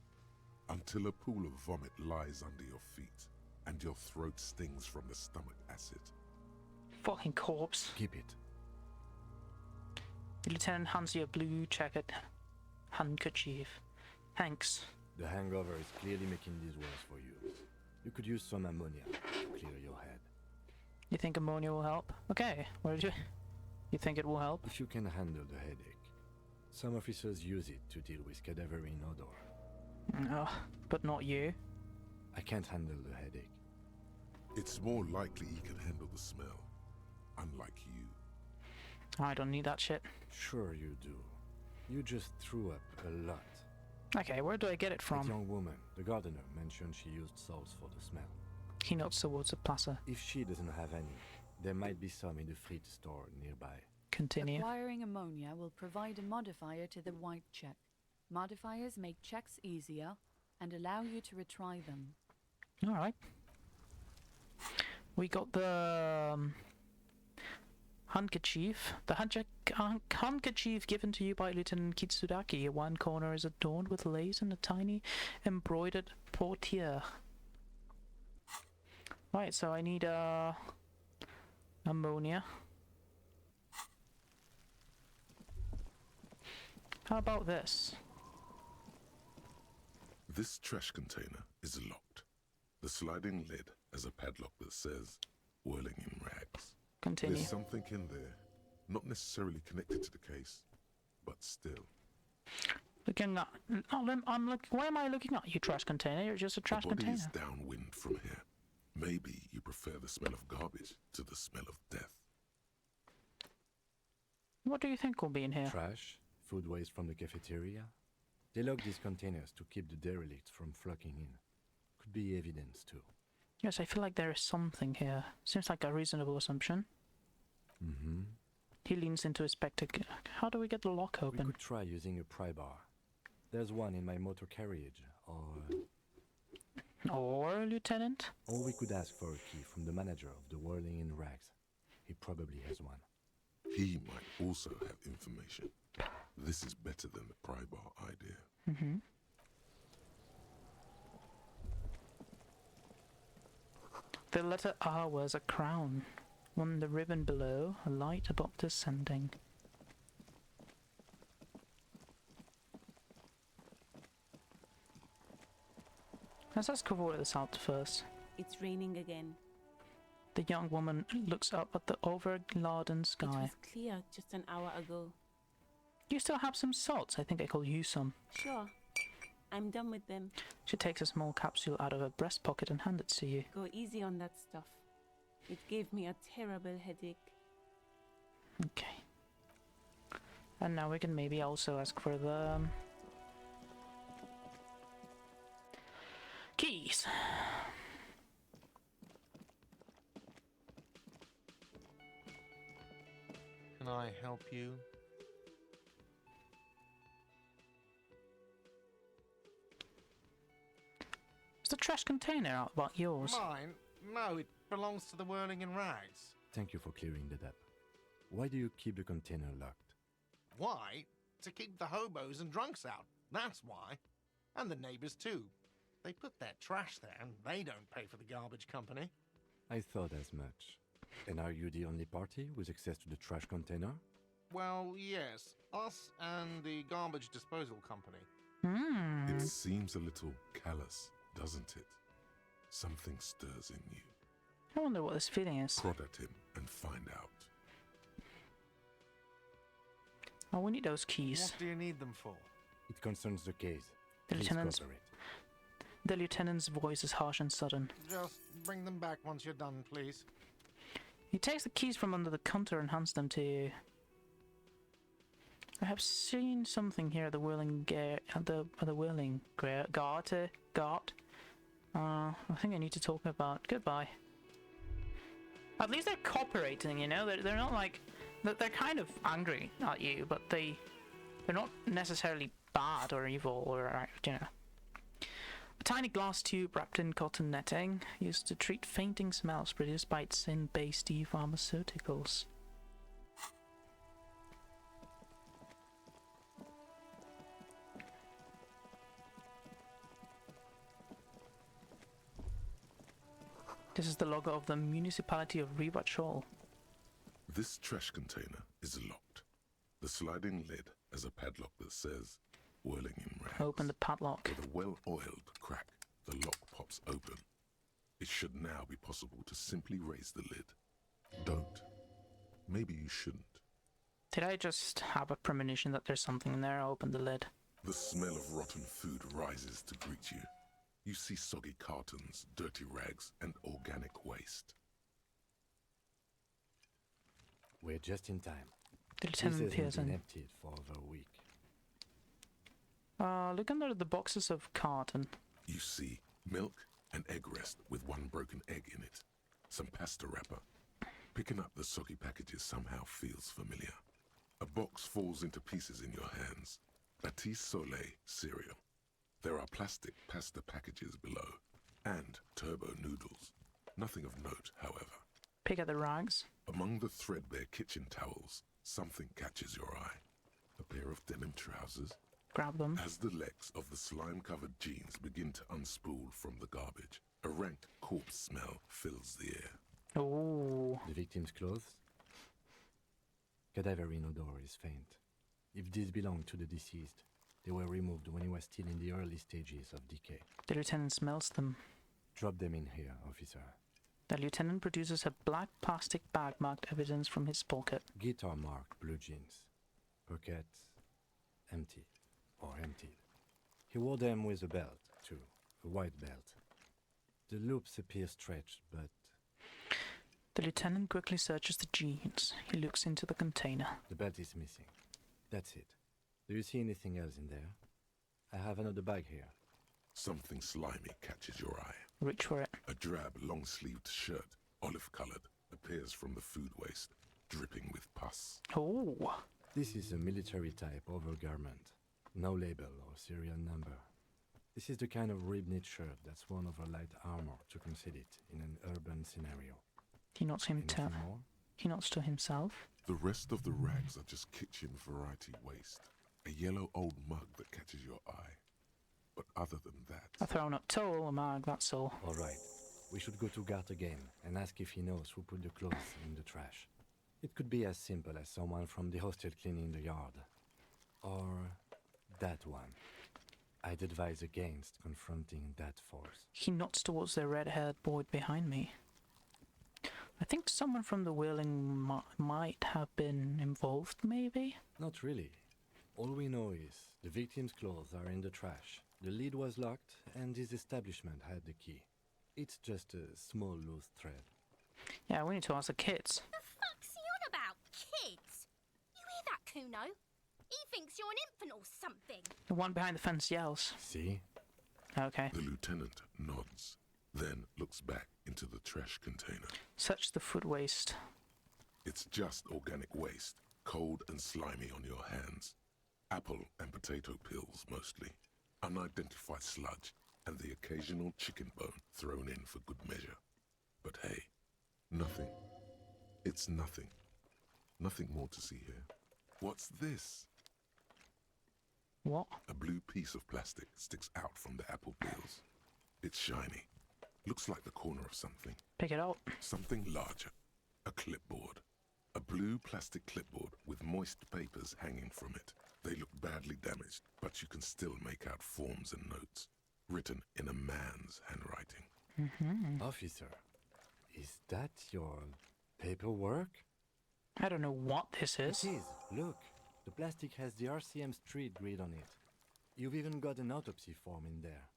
until a pool of vomit lies under your feet, and your throat stings from the stomach acid. Fucking corpse. Keep it. The lieutenant hands you a blue checkered handkerchief. Thanks. The hangover is clearly making this worse for you. You could use some ammonia to clear your head. You think ammonia will help? Okay, what did you think it will help? If you can handle the headache. Some officers use it to deal with cadaverine odor. No, but not you. I can't handle the headache. It's more likely he can handle the smell, unlike you. I don't need that shit. Sure you do. You just threw up a lot. Okay, where do I get it That from? young woman, the gardener, mentioned she used salts for the smell. He nods towards the plaza. If she doesn't have any, there might be some in the frit store nearby. Continue. Acquiring ammonia will provide a modifier to the white check. Modifiers make checks easier and allow you to retry them. Alright. We got the handkerchief. The handkerchief given to you by Lieutenant Kitsudaki. One corner is adorned with lace and a tiny embroidered portiere. Right, so I need ammonia. How about this? This trash container is locked. The sliding lid has a padlock that says, "Whirling in rags." Continue. There's something in there, not necessarily connected to the case, but still. Looking at... I'm looking... Why am I looking at you, trash container? You're just a trash The body container. is downwind from here. Maybe you prefer the smell of garbage to the smell of death. What do you think will be in here? Trash, food waste from the cafeteria. They lock these containers to keep the derelicts from flocking in. Could be evidence too. Yes, I feel like there is something here. Seems like a reasonable assumption. Mm-hmm. He leans into his spectacle. How do we get the lock We open? could try using a pry bar. There's one in my motor carriage, Or, Lieutenant? or we could ask for a key from the manager of the Whirling in Rags. He probably has one. He might also have information. This is better than the pry bar idea. Mm-hmm. The letter R wears a crown. On the ribbon below, a light above descending. Let's escort this out first. It's raining again. The young woman looks up at the overladen It sky. was clear just an hour ago. You still have some salts? I think I could use some. Sure. I'm done with them. She takes a small capsule out of her breast pocket and hands it to you. Go easy on that stuff. It gave me a terrible headache. Okay. And now we can maybe also ask for the keys. Can I help you? Is the trash container out about yours? Mine? No, it belongs to the Whirling in Rags. Thank you for clearing that up. Why do you keep the container locked? Why? To keep the hobos and drunks out. That's why. And the neighbors too. They put their trash there and they don't pay for the garbage company. I thought as much. And are you the only party with access to the trash container? Well, yes. Us and the garbage disposal company. Hmm. It seems a little callous, doesn't it? Something stirs in you. I wonder what this feeling is. Prod at him and find out. Oh, we need those keys. What do you need them for? It concerns the case. The Please lieutenant's cover it. The lieutenant's voice is harsh and sudden. Just bring them back once you're done, please. He takes the keys from under the counter and hands them to you. I have seen something here at the Whirling Gart. I think I need to talk about. Goodbye. At least they're cooperating, you know. They're not like they're kind of angry at you, but they're not necessarily bad or evil or you know. A tiny glass tube wrapped in cotton netting, used to treat fainting smells produced by its sin-based pharmaceuticals. This is the logo of the municipality of Rivachol. This trash container is locked. The sliding lid has a padlock that says Whirling in Rags. Open the padlock. With a well-oiled crack, the lock pops open. It should now be possible to simply raise the lid. Don't. Maybe you shouldn't. Did I just have a premonition that there's something in there? I opened the lid. The smell of rotten food rises to greet you. You see soggy cartons, dirty rags, and organic waste. We're just in time. The This lieutenant hasn't appears been in. emptied for over a week. Look under the boxes of carton. You see milk and egg rest with one broken egg in it. Some pasta wrapper. Picking up the soggy packages somehow feels familiar. A box falls into pieces in your hands. Batiste Soleil cereal. There are plastic pasta packages below. And turbo noodles. Nothing of note, however. Pick at the rags. Among the threadbare kitchen towels, something catches your eye. A pair of denim trousers. Grab them. As the legs of the slime-covered jeans begin to unspool from the garbage, a rank corpse smell fills the air. Oh. The victim's clothes? Cadaverine odor is faint. If these belong to the deceased, they were removed when he was still in the early stages of decay. The lieutenant smells them. Drop them in here, officer. The lieutenant produces a black plastic bag marked evidence from his pocket. Guitar marked blue jeans. Pockets empty. Or emptied. He wore them with a belt, too. A white belt. The loops appear stretched, but The lieutenant quickly searches the jeans. He looks into the container. the belt is missing. That's it. Do you see anything else in there? I have another bag here. Something slimy catches your eye. Reach for it. A drab, long-sleeved shirt, olive-colored, appears from the food waste, dripping with pus. Oh. This is a military-type overgarment. No label or serial number. This is the kind of rib-knit shirt that's worn over light armor to conceal it in an urban scenario. He nods Anything more? He nods to himself. The rest of the rags are just kitchen variety waste. A yellow old mug that catches your eye. But other than that... A thrown-up towel, a mag, that's all. All right. We should go to Gart again and ask if he knows who put the clothes in the trash. It could be as simple as someone from the hostel cleaning the yard. Or that one. I'd advise against confronting that force. He nods towards the red-haired boy behind me. I think someone from the Whirling might have been involved, maybe? Not really. All we know is the victim's clothes are in the trash. The lid was locked, and his establishment had the key. It's just a small loose thread. Yeah, we need to ask the kids. The fuck's he on about? Kids? You hear that, Kuno? He thinks you're an infant or something. The one behind the fence yells. See? Okay. The lieutenant nods, then looks back into the trash container. Such the food waste. It's just organic waste, cold and slimy on your hands. Apple and potato peels, mostly. Unidentified sludge, and the occasional chicken bone thrown in for good measure. But hey, nothing. It's nothing. Nothing more to see here. What's this? What? A blue piece of plastic sticks out from the apple peels. It's shiny. Looks like the corner of something. Pick it up. Something larger. A clipboard. A blue plastic clipboard with moist papers hanging from it. They look badly damaged, but you can still make out forms and notes, written in a man's handwriting. Officer, is that your paperwork? I don't know what this is. It is. Look, the plastic has the RCM street grid on it. You've even got an autopsy form in there.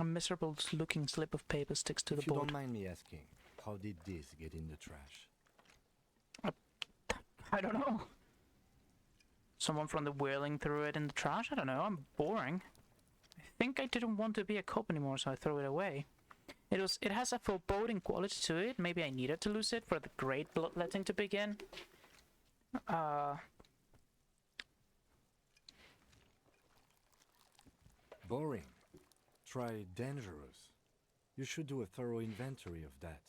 A miserable looking slip of paper sticks to the If you board. don't mind me asking, how did this get in the trash? I don't know. Someone from the Whirling threw it in the trash? I don't know, I'm boring. I think I didn't want to be a cop anymore, so I threw it away. It has a foreboding quality to it. Maybe I needed to lose it for the great bloodletting to begin. Boring. Try dangerous. You should do a thorough inventory of that.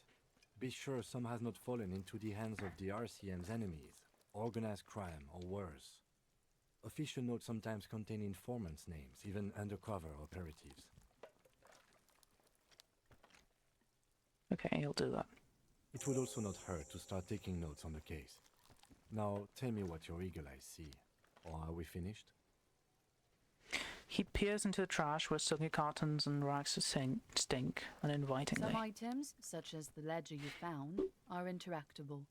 Be sure some has not fallen into the hands of the RCM's enemies, organized crime or worse. Official notes sometimes contain informants' names, even undercover operatives. Okay, I'll do that. It would also not hurt to start taking notes on the case. Now, tell me what your eagle eyes see. Or are we finished? He peers into the trash where soggy cartons and rags stink uninvitingly. Some items, such as the ledger you found, are interactable.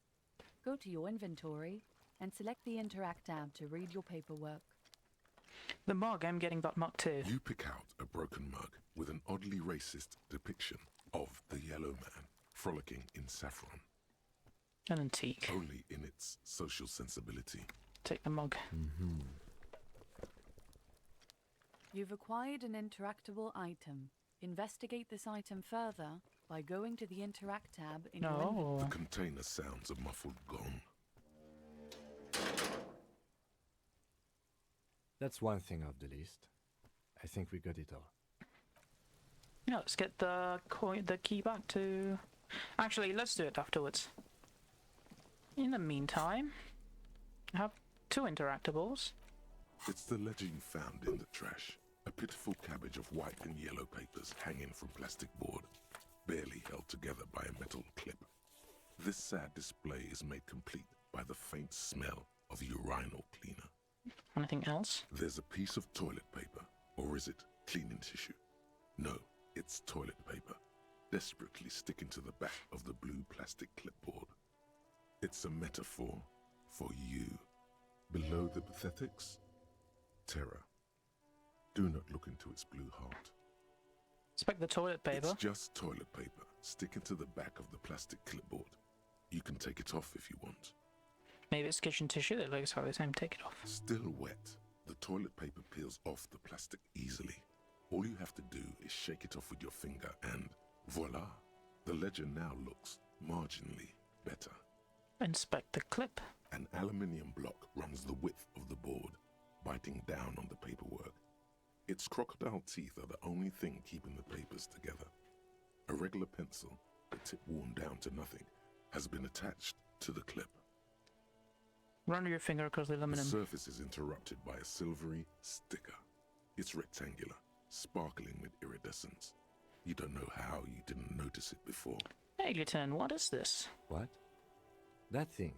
Go to your inventory and select the Interact tab to read your paperwork. The mug, I'm getting that mug too. You pick out a broken mug with an oddly racist depiction of the yellow man frolicking in saffron. An antique. Only in its social sensibility. Take the mug. You've acquired an interactable item. Investigate this item further by going to the Interact tab in your inventory. The container sounds a muffled gong. That's one thing off the list. I think we got it all. Yeah, let's get the key back to... Actually, let's do it afterwards. In the meantime, I have 2 interactables. It's the ledger you found in the trash. A pitiful cabbage of white and yellow papers hanging from plastic board, barely held together by a metal clip. This sad display is made complete by the faint smell of urinal cleaner. Anything else? There's a piece of toilet paper, or is it cleaning tissue? No, it's toilet paper, desperately sticking to the back of the blue plastic clipboard. It's a metaphor for you. Below the pathetics, terror. Do not look into its blue heart. Inspect the toilet paper. It's just toilet paper, sticking to the back of the plastic clipboard. You can take it off if you want. Maybe it's kitchen tissue that looks like the same. Take it off. Still wet, the toilet paper peels off the plastic easily. All you have to do is shake it off with your finger and voila! The ledger now looks marginally better. Inspect the clip. An aluminium block runs the width of the board, biting down on the paperwork. Its crocodile teeth are the only thing keeping the papers together. A regular pencil, the tip worn down to nothing, has been attached to the clip. Run your finger across the The aluminum. surface is interrupted by a silvery sticker. It's rectangular, sparkling with iridescence. You don't know how you didn't notice it before. Hey, Lieutenant, what is this? What? That thing.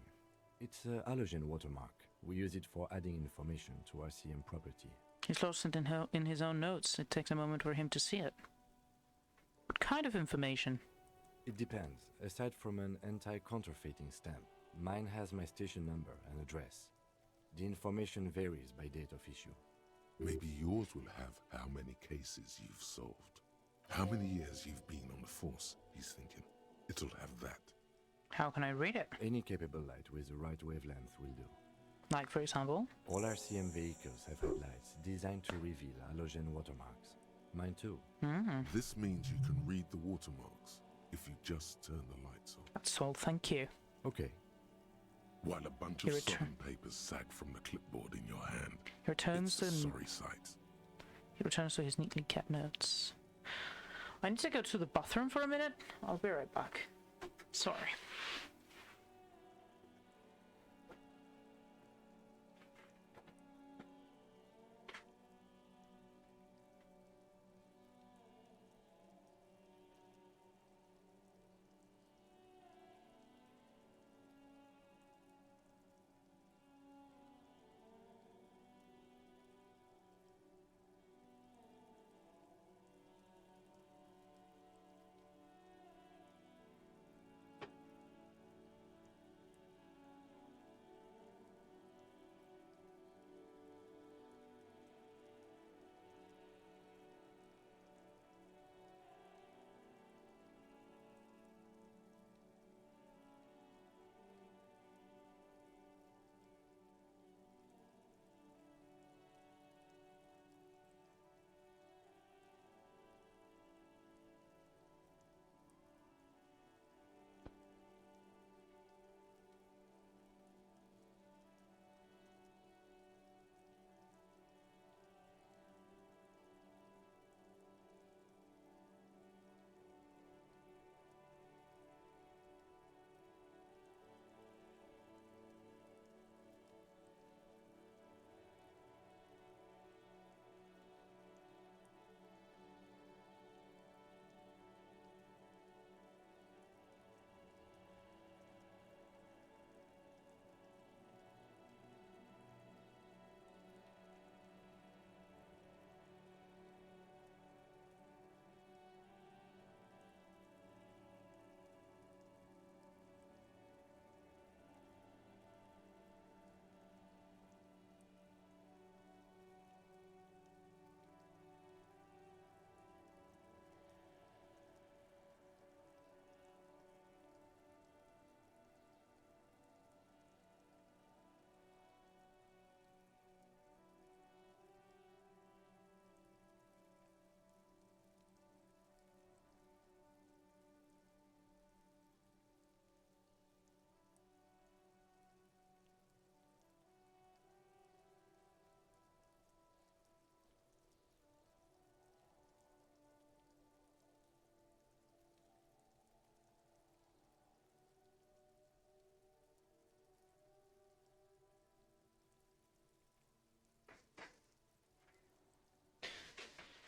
It's a halogen watermark. We use it for adding information to RCM property. He's lost it in his own notes. It takes a moment for him to see it. What kind of information? It depends. Aside from an anti-counterfeiting stamp, mine has my station number and address. The information varies by date of issue. Maybe yours will have how many cases you've solved. How many years you've been on the force, he's thinking. It'll have that. How can I read it? Any capable light with the right wavelength will do. Like, for example? All RCM vehicles have headlights designed to reveal halogen watermarks. Mine too. This means you can read the watermarks if you just turn the lights on. That's all, thank you. Okay. While a bunch of solemn papers sag from the clipboard in your hand, He returns it's a to sorry sight. He returns to his neatly kept notes. I need to go to the bathroom for a minute. I'll be right back. Sorry.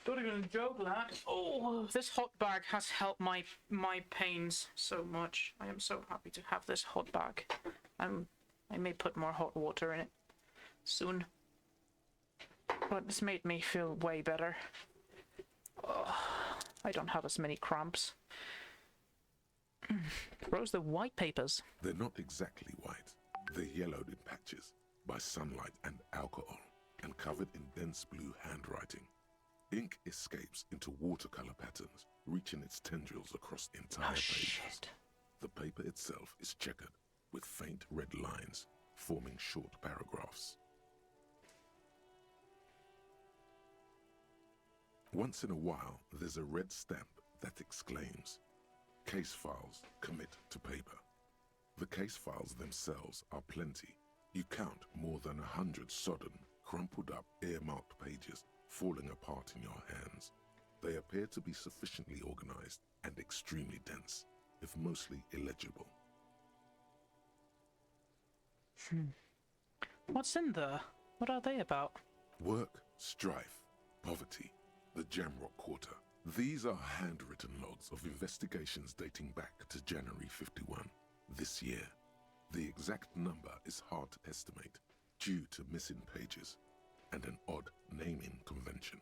Not even a joke, lad. Oh, this hot bag has helped my pains so much. I am so happy to have this hot bag. I may put more hot water in it soon. But it's made me feel way better. Oh, I don't have as many cramps. Where's the white papers? They're not exactly white. They're yellowed in patches by sunlight and alcohol, and covered in dense blue handwriting. Ink escapes into watercolor patterns, reaching its tendrils across entire pages. Shit. The paper itself is checkered, with faint red lines, forming short paragraphs. Once in a while, there's a red stamp that exclaims, "Case files commit to paper." The case files themselves are plenty. You count more than 100 sodden, crumpled up, earmarked pages falling apart in your hands. They appear to be sufficiently organized and extremely dense, if mostly illegible. What's in there? What are they about? Work, strife, poverty, the Jamrock Quarter. These are handwritten logs of investigations dating back to January 51, this year. The exact number is hard to estimate due to missing pages and an odd naming convention.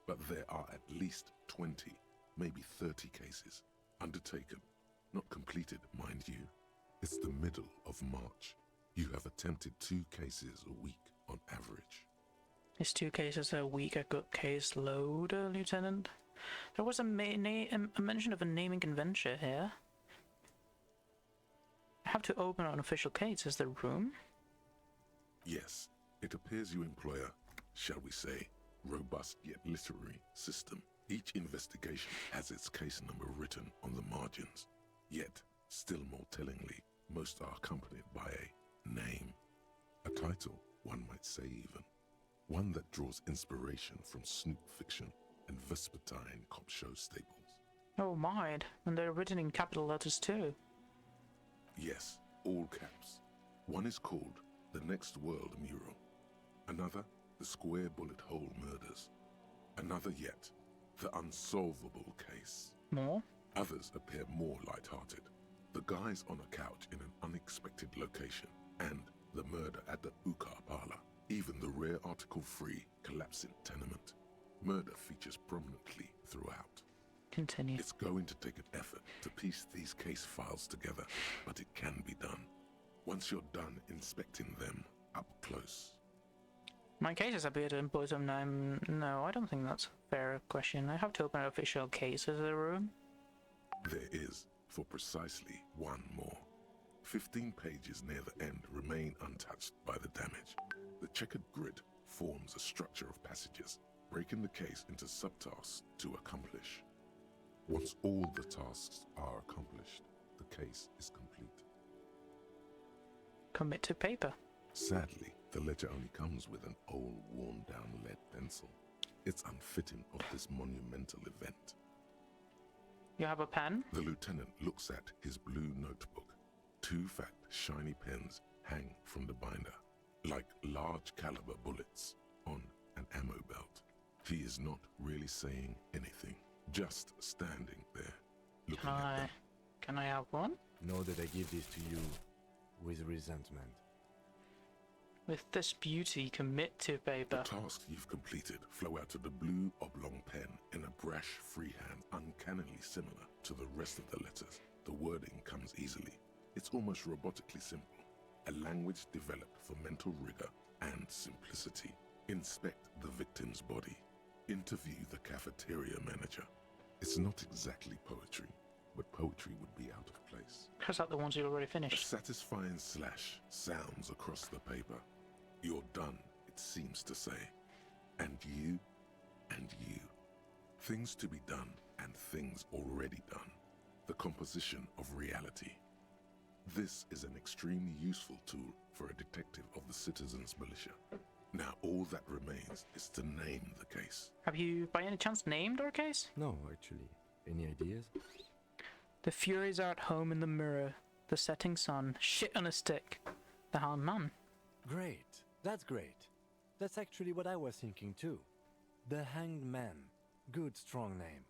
But there are at least 20, maybe 30 cases undertaken Not completed, mind you. It's the middle of March. You have attempted 2 cases a week on average. Is 2 cases a week a good case load, Lieutenant? There was a mention of a naming convention here. I have to open an official case. Is there room? Yes, it appears you employ a, shall we say, robust yet literary system. Each investigation has its case number written on the margins. Yet, still more tellingly, most are accompanied by a name. A title, one might say even. One that draws inspiration from snoop fiction and vespertine cop show staples. Oh my, and they're written in capital letters too. Yes, all caps. One is called The Next World Mural. Another, The Square Bullet Hole Murders. Another yet, The Unsolvable Case. More? Others appear more light-hearted. The guys on a couch in an unexpected location, and the murder at the Ukar Parlor. Even the rare article-free collapsing tenement. Murder features prominently throughout. Continue. It's going to take an effort to piece these case files together, but it can be done. Once you're done inspecting them up close. My cases appear to employ some name. No, I don't think that's a fair question. I have to open an official case. Is there room? There is, for precisely one more. 15 pages near the end remain untouched by the damage. The checkered grid forms a structure of passages, breaking the case into subtasks to accomplish. Once all the tasks are accomplished, the case is complete. Commit to paper. Sadly, the ledger only comes with an old, worn-down lead pencil. It's unfitting of this monumental event. You have a pen? The lieutenant looks at his blue notebook. 2 fat, shiny pens hang from the binder, like large caliber bullets on an ammo belt. He is not really saying anything, just standing there, looking at them. Can I have one? Know that I give this to you with resentment. With this beauty, commit to paper. The tasks you've completed flow out of the blue oblong pen in a brash freehand, uncannily similar to the rest of the letters. The wording comes easily. It's almost robotically simple. A language developed for mental rigor and simplicity. Inspect the victim's body. Interview the cafeteria manager. It's not exactly poetry, but poetry would be out of place. How's that the ones you already A finished? satisfying slash sounds across the paper. You're done, it seems to say. And you, and you. Things to be done and things already done. The composition of reality. This is an extremely useful tool for a detective of the citizens' militia. Now all that remains is to name the case. Have you by any chance named our case? No, actually. Any ideas? The Furies are at home in the mirror. The setting sun. Shit on a stick. The Hanged Man. Great. That's great. That's actually what I was thinking too. The Hanged Man. Good, strong name.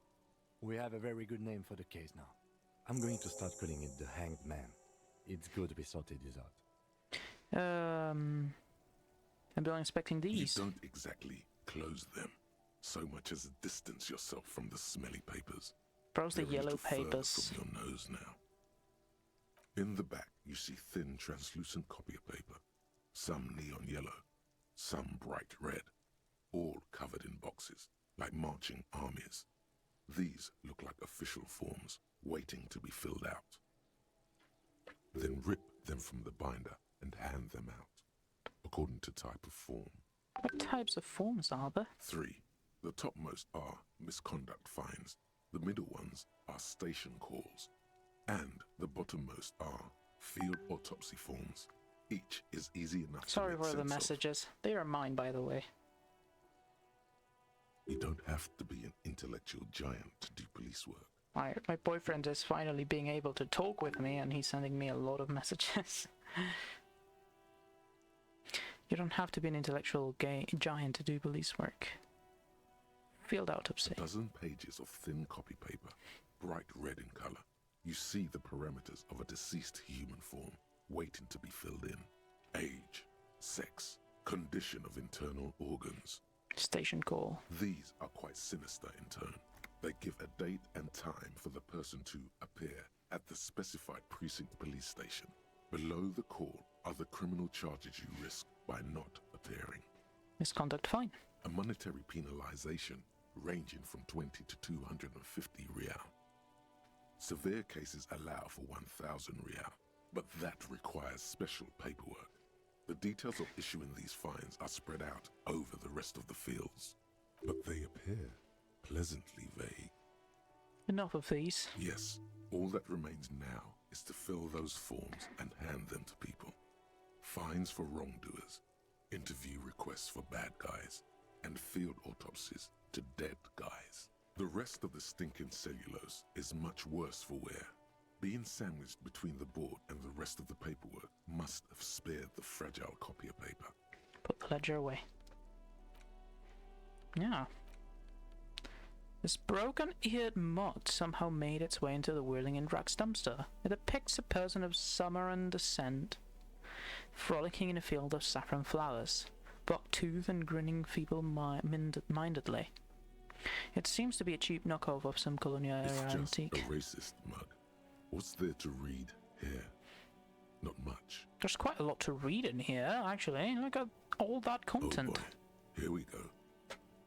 We have a very good name for the case now. I'm going to start calling it the Hanged Man. It's good we sorted this out. I'm still inspecting these. You don't exactly close them, so much as distance yourself from the smelly papers. Browse the They're a yellow little further papers. from your nose now. In the back, you see thin, translucent copy of paper. Some neon yellow, some bright red, all covered in boxes, like marching armies. These look like official forms, waiting to be filled out. Then rip them from the binder and hand them out, according to type of form. What types of forms are there? 3. The topmost are misconduct fines, the middle ones are station calls, and the bottommost are field autopsy forms. Each is easy enough Sorry to make for the sense of. messages. They are mine, by the way. You don't have to be an intellectual giant to do police work. My boyfriend is finally being able to talk with me, and he's sending me a lot of messages. You don't have to be an intellectual giant to do police work. Field autopsy. A dozen pages of thin copy paper, bright red in color. You see the parameters of a deceased human form, waiting to be filled in. Age, sex, condition of internal organs. Station call. These are quite sinister in tone. They give a date and time for the person to appear at the specified precinct police station. Below the call are the criminal charges you risk by not appearing. Misconduct fine. A monetary penalization ranging from 20 to 250 real. Severe cases allow for 1,000 real, but that requires special paperwork. The details of issuing these fines are spread out over the rest of the fields, but they appear pleasantly vague. Enough of these. Yes, all that remains now is to fill those forms and hand them to people. Fines for wrongdoers, interview requests for bad guys, and field autopsies to dead guys. The rest of the stinking cellulose is much worse for wear. Being sandwiched between the board and the rest of the paperwork must have spared the fragile copier paper. Put the ledger away. Yeah. This broken-eared mug somehow made its way into the whirling and Drax dumpster. It depicts a person of Sumerian descent, frolicking in a field of saffron flowers, buck-toothed and grinning feeble-mindedly. It seems to be a cheap knockoff of some colonial era It's just antique. a racist mug. What's there to read here? Not much. There's quite a lot to read in here, actually. Look at all that content. Oh boy, here we go.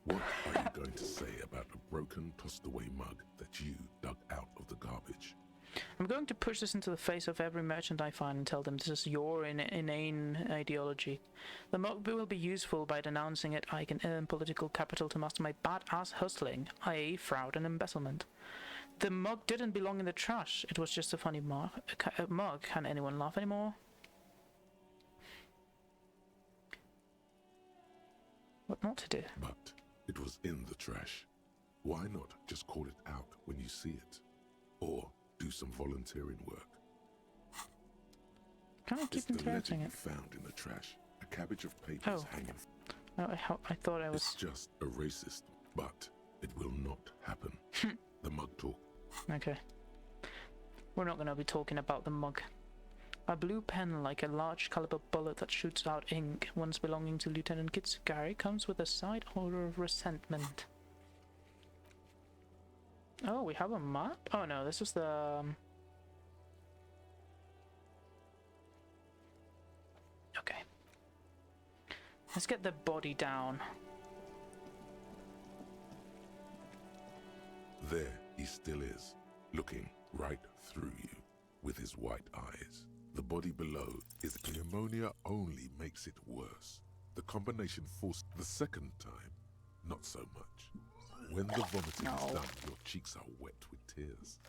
What are you going to say about a broken, tossed-away mug that you dug out of the garbage? I'm going to push this into the face of every merchant I find and tell them this is your inane ideology. The mug will be useful by denouncing it. I can earn political capital to master my badass hustling, i.e. fraud and embezzlement. The mug didn't belong in the trash. It was just a funny mug. Can anyone laugh anymore? What not to do? But it was in the trash. Why not just call it out when you see it? Or do some volunteering work? Can I keep It's the letter interrupting you it? found in the trash. A cabbage of papers Oh. hanging. I thought I was... It's just a racist, but it will not happen. The mug talk. Okay. We're not going to be talking about the mug. A blue pen like a large caliber bullet that shoots out ink, once belonging to Lieutenant Kitsugari, comes with a side odor of resentment. Oh, we have a map? Oh no, this is the... Okay. Let's get the body down. There he still is, looking right through you with his white eyes. The body below is pneumonia only makes it worse. The combination forced the second time, not so much. When the vomiting is done, your cheeks are wet with tears.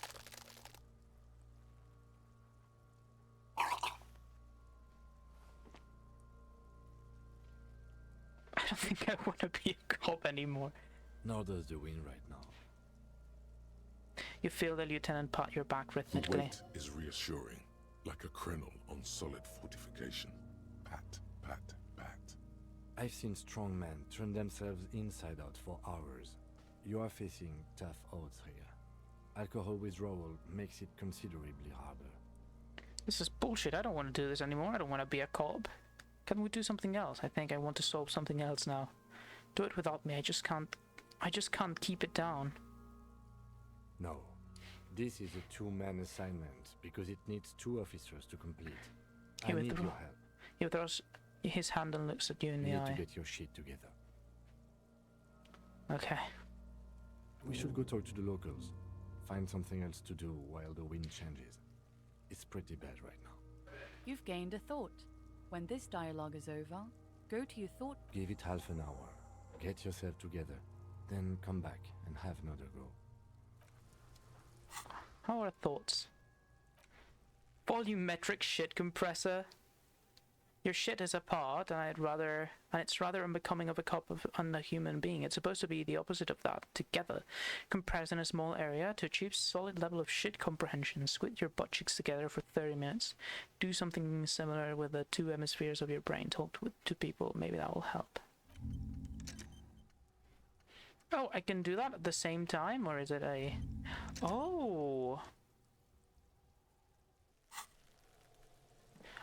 I don't think I want to be a cop anymore. Nor does the wind right now. You feel the lieutenant pat your back The rhythmically. weight is reassuring, like a crenel on solid fortification. Pat, pat, pat. I've seen strong men turn themselves inside out for hours. You are facing tough odds here. Alcohol withdrawal makes it considerably harder. This is bullshit. I don't want to do this anymore. I don't want to be a cop. Can we do something else? I think I want to solve something else now. Do it without me. I just can't keep it down. No. This is a two-man assignment because it needs 2 officers to complete. I need your help. He throws his hand and looks at you in the You need eye. to get your shit together. Okay. We should go talk to the locals. Find something else to do while the wind changes. It's pretty bad right now. You've gained a thought. When this dialogue is over, go to your thought. Give it half an hour. Get yourself together. Then come back and have another go. How are thoughts? Volumetric shit compressor. Your shit is apart, and it's rather unbecoming of a cop and a human being. It's supposed to be the opposite of that. Together, compressed in a small area to achieve solid level of shit comprehension. Squid your butt cheeks together for 30 minutes. Do something similar with the 2 hemispheres of your brain. Talk to people. Maybe that will help. Oh, I can do that at the same time, or is it a... Oh!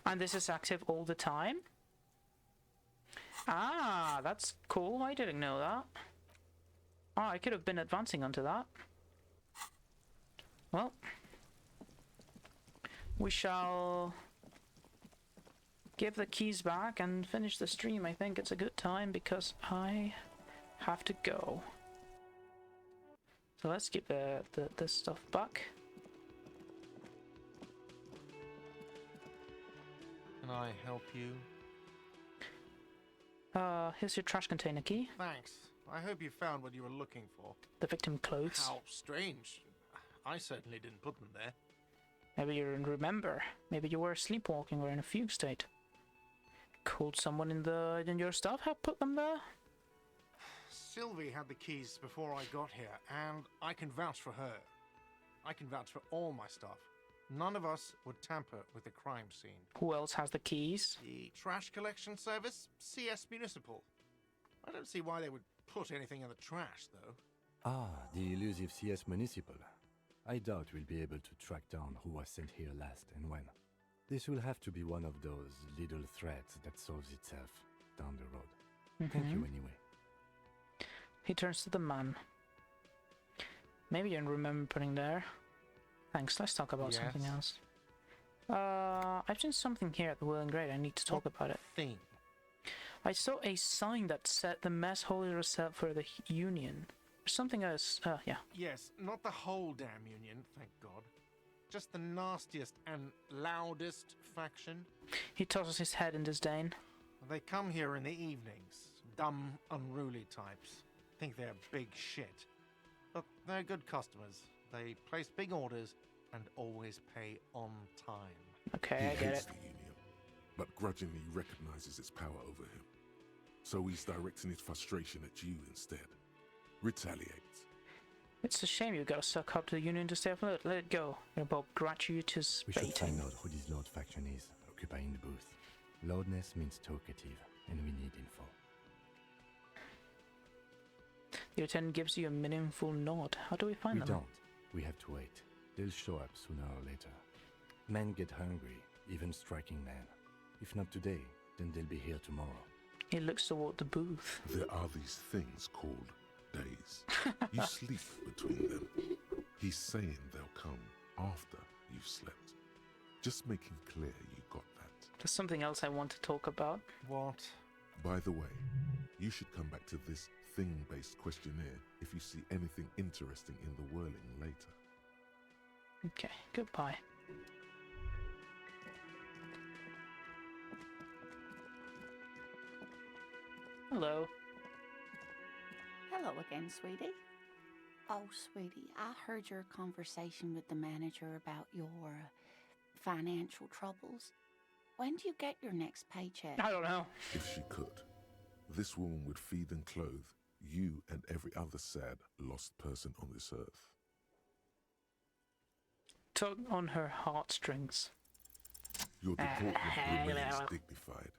And this is active all the time? Ah, that's cool. I didn't know that. Oh, I could have been advancing onto that. Well, we shall give the keys back and finish the stream. I think it's a good time because I have to go. So let's give this stuff back. Can I help you? Here's your trash container key. Thanks. I hope you found what you were looking for. The victim clothes. How strange. I certainly didn't put them there. Maybe you didn't remember. Maybe you were sleepwalking or in a fugue state. Could someone in your staff have put them there? Sylvie had the keys before I got here, and I can vouch for her. I can vouch for all my staff. None of us would tamper with the crime scene. Who else has the keys? The trash collection service, CS Municipal. I don't see why they would put anything in the trash, though. Ah, the elusive CS Municipal. I doubt we'll be able to track down who was sent here last and when. This will have to be one of those little threads that solves itself down the road. Thank you anyway. He turns to the man. Maybe you don't remember putting there. Thanks, let's talk about something else. I've seen something here at the Will and Great. I need to talk about it. Thing? I saw a sign that said the mess hall is reserved for the Union. Something else, yeah. Yes, not the whole damn Union, thank God. Just the nastiest and loudest faction. He tosses his head in disdain. They come here in the evenings. Dumb, unruly types. Think they're big shit. But they're good customers. They place big orders and always pay on time. Okay, He I get hates it. the Union, but grudgingly recognizes its power over him. So he's directing his frustration at you instead. Retaliates. It's a shame you gotta suck up to the Union to stay afloat. Let it go. You're about gratuitous We should baiting. find out who this Lord faction is, occupying the booth. Loudness means talkative, and we need info. The lieutenant gives you a meaningful nod. How do we find them? We don't. We have to wait. They'll show up sooner or later. Men get hungry, even striking men. If not today, then they'll be here tomorrow. He looks toward the booth. There are these things called days. You sleep between them. He's saying they'll come after you've slept. Just making clear you got that. There's something else I want to talk about. What? By the way, you should come back to this thing-based questionnaire if you see anything interesting in the whirling later. Okay, goodbye. Hello. Hello again, sweetie. Oh, sweetie, I heard your conversation with the manager about your financial troubles. When do you get your next paycheck? I don't know. If she could, this woman would feed and clothe you and every other sad, lost person on this earth. Tug on her heartstrings. Your deportment remains dignified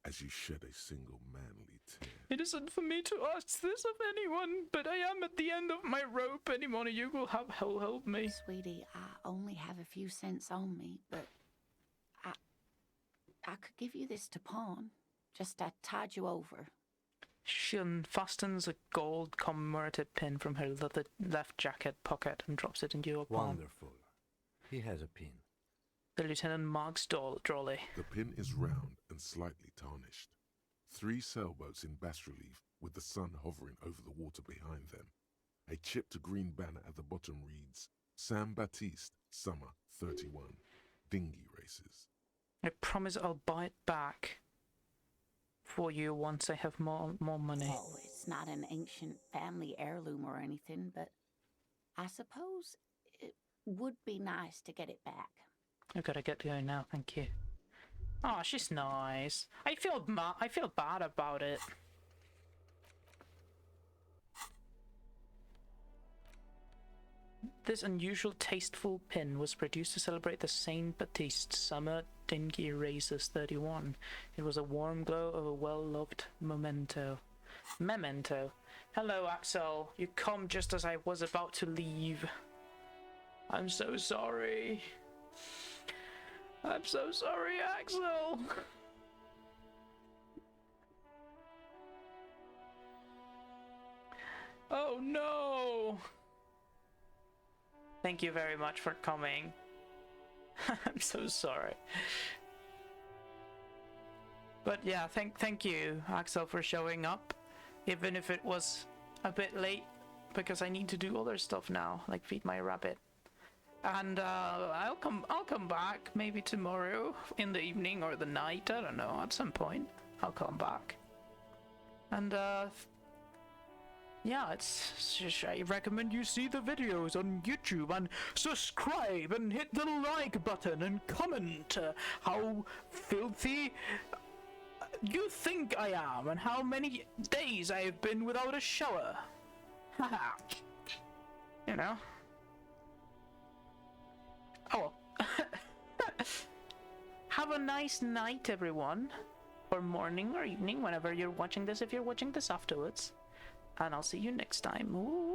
as you shed a single manly tear. It isn't for me to ask this of anyone, but I am at the end of my rope. Any one of you will help me. Sweetie, I only have a few cents on me, but I could give you this to pawn. Just I tied you over. She unfastens a gold commemorative pin from her left jacket pocket and drops it into your palm. Wonderful. He has a pin. The lieutenant marks drolly. The pin is round and slightly tarnished. 3 sailboats in bas-relief with the sun hovering over the water behind them. A chipped green banner at the bottom reads, San Baptiste, Summer 31, Dinghy Races. I promise I'll buy it back for you once I have more money. Oh, it's not an ancient family heirloom or anything, but I suppose it would be nice to get it back. I've got to get going now, thank you. Oh, she's nice. I feel bad about it. This unusual, tasteful pin was produced to celebrate the Saint Baptiste Summer Dinghy Races 31. It was a warm glow of a well-loved memento. Hello, Axel. You come just as I was about to leave. I'm so sorry. I'm so sorry, Axel. Oh no. Thank you very much for coming. I'm so sorry. But yeah, thank you, Axel, for showing up, even if it was a bit late, because I need to do other stuff now, like feed my rabbit. And I'll come back maybe tomorrow in the evening or the night. I don't know. At some point, I'll come back. And yeah, I recommend you see the videos on YouTube and subscribe and hit the like button and comment how filthy you think I am and how many days I have been without a shower. Haha. You know. Oh well. Have a nice night, everyone. Or morning or evening, whenever you're watching this, if you're watching this afterwards. And I'll see you next time. Ooh.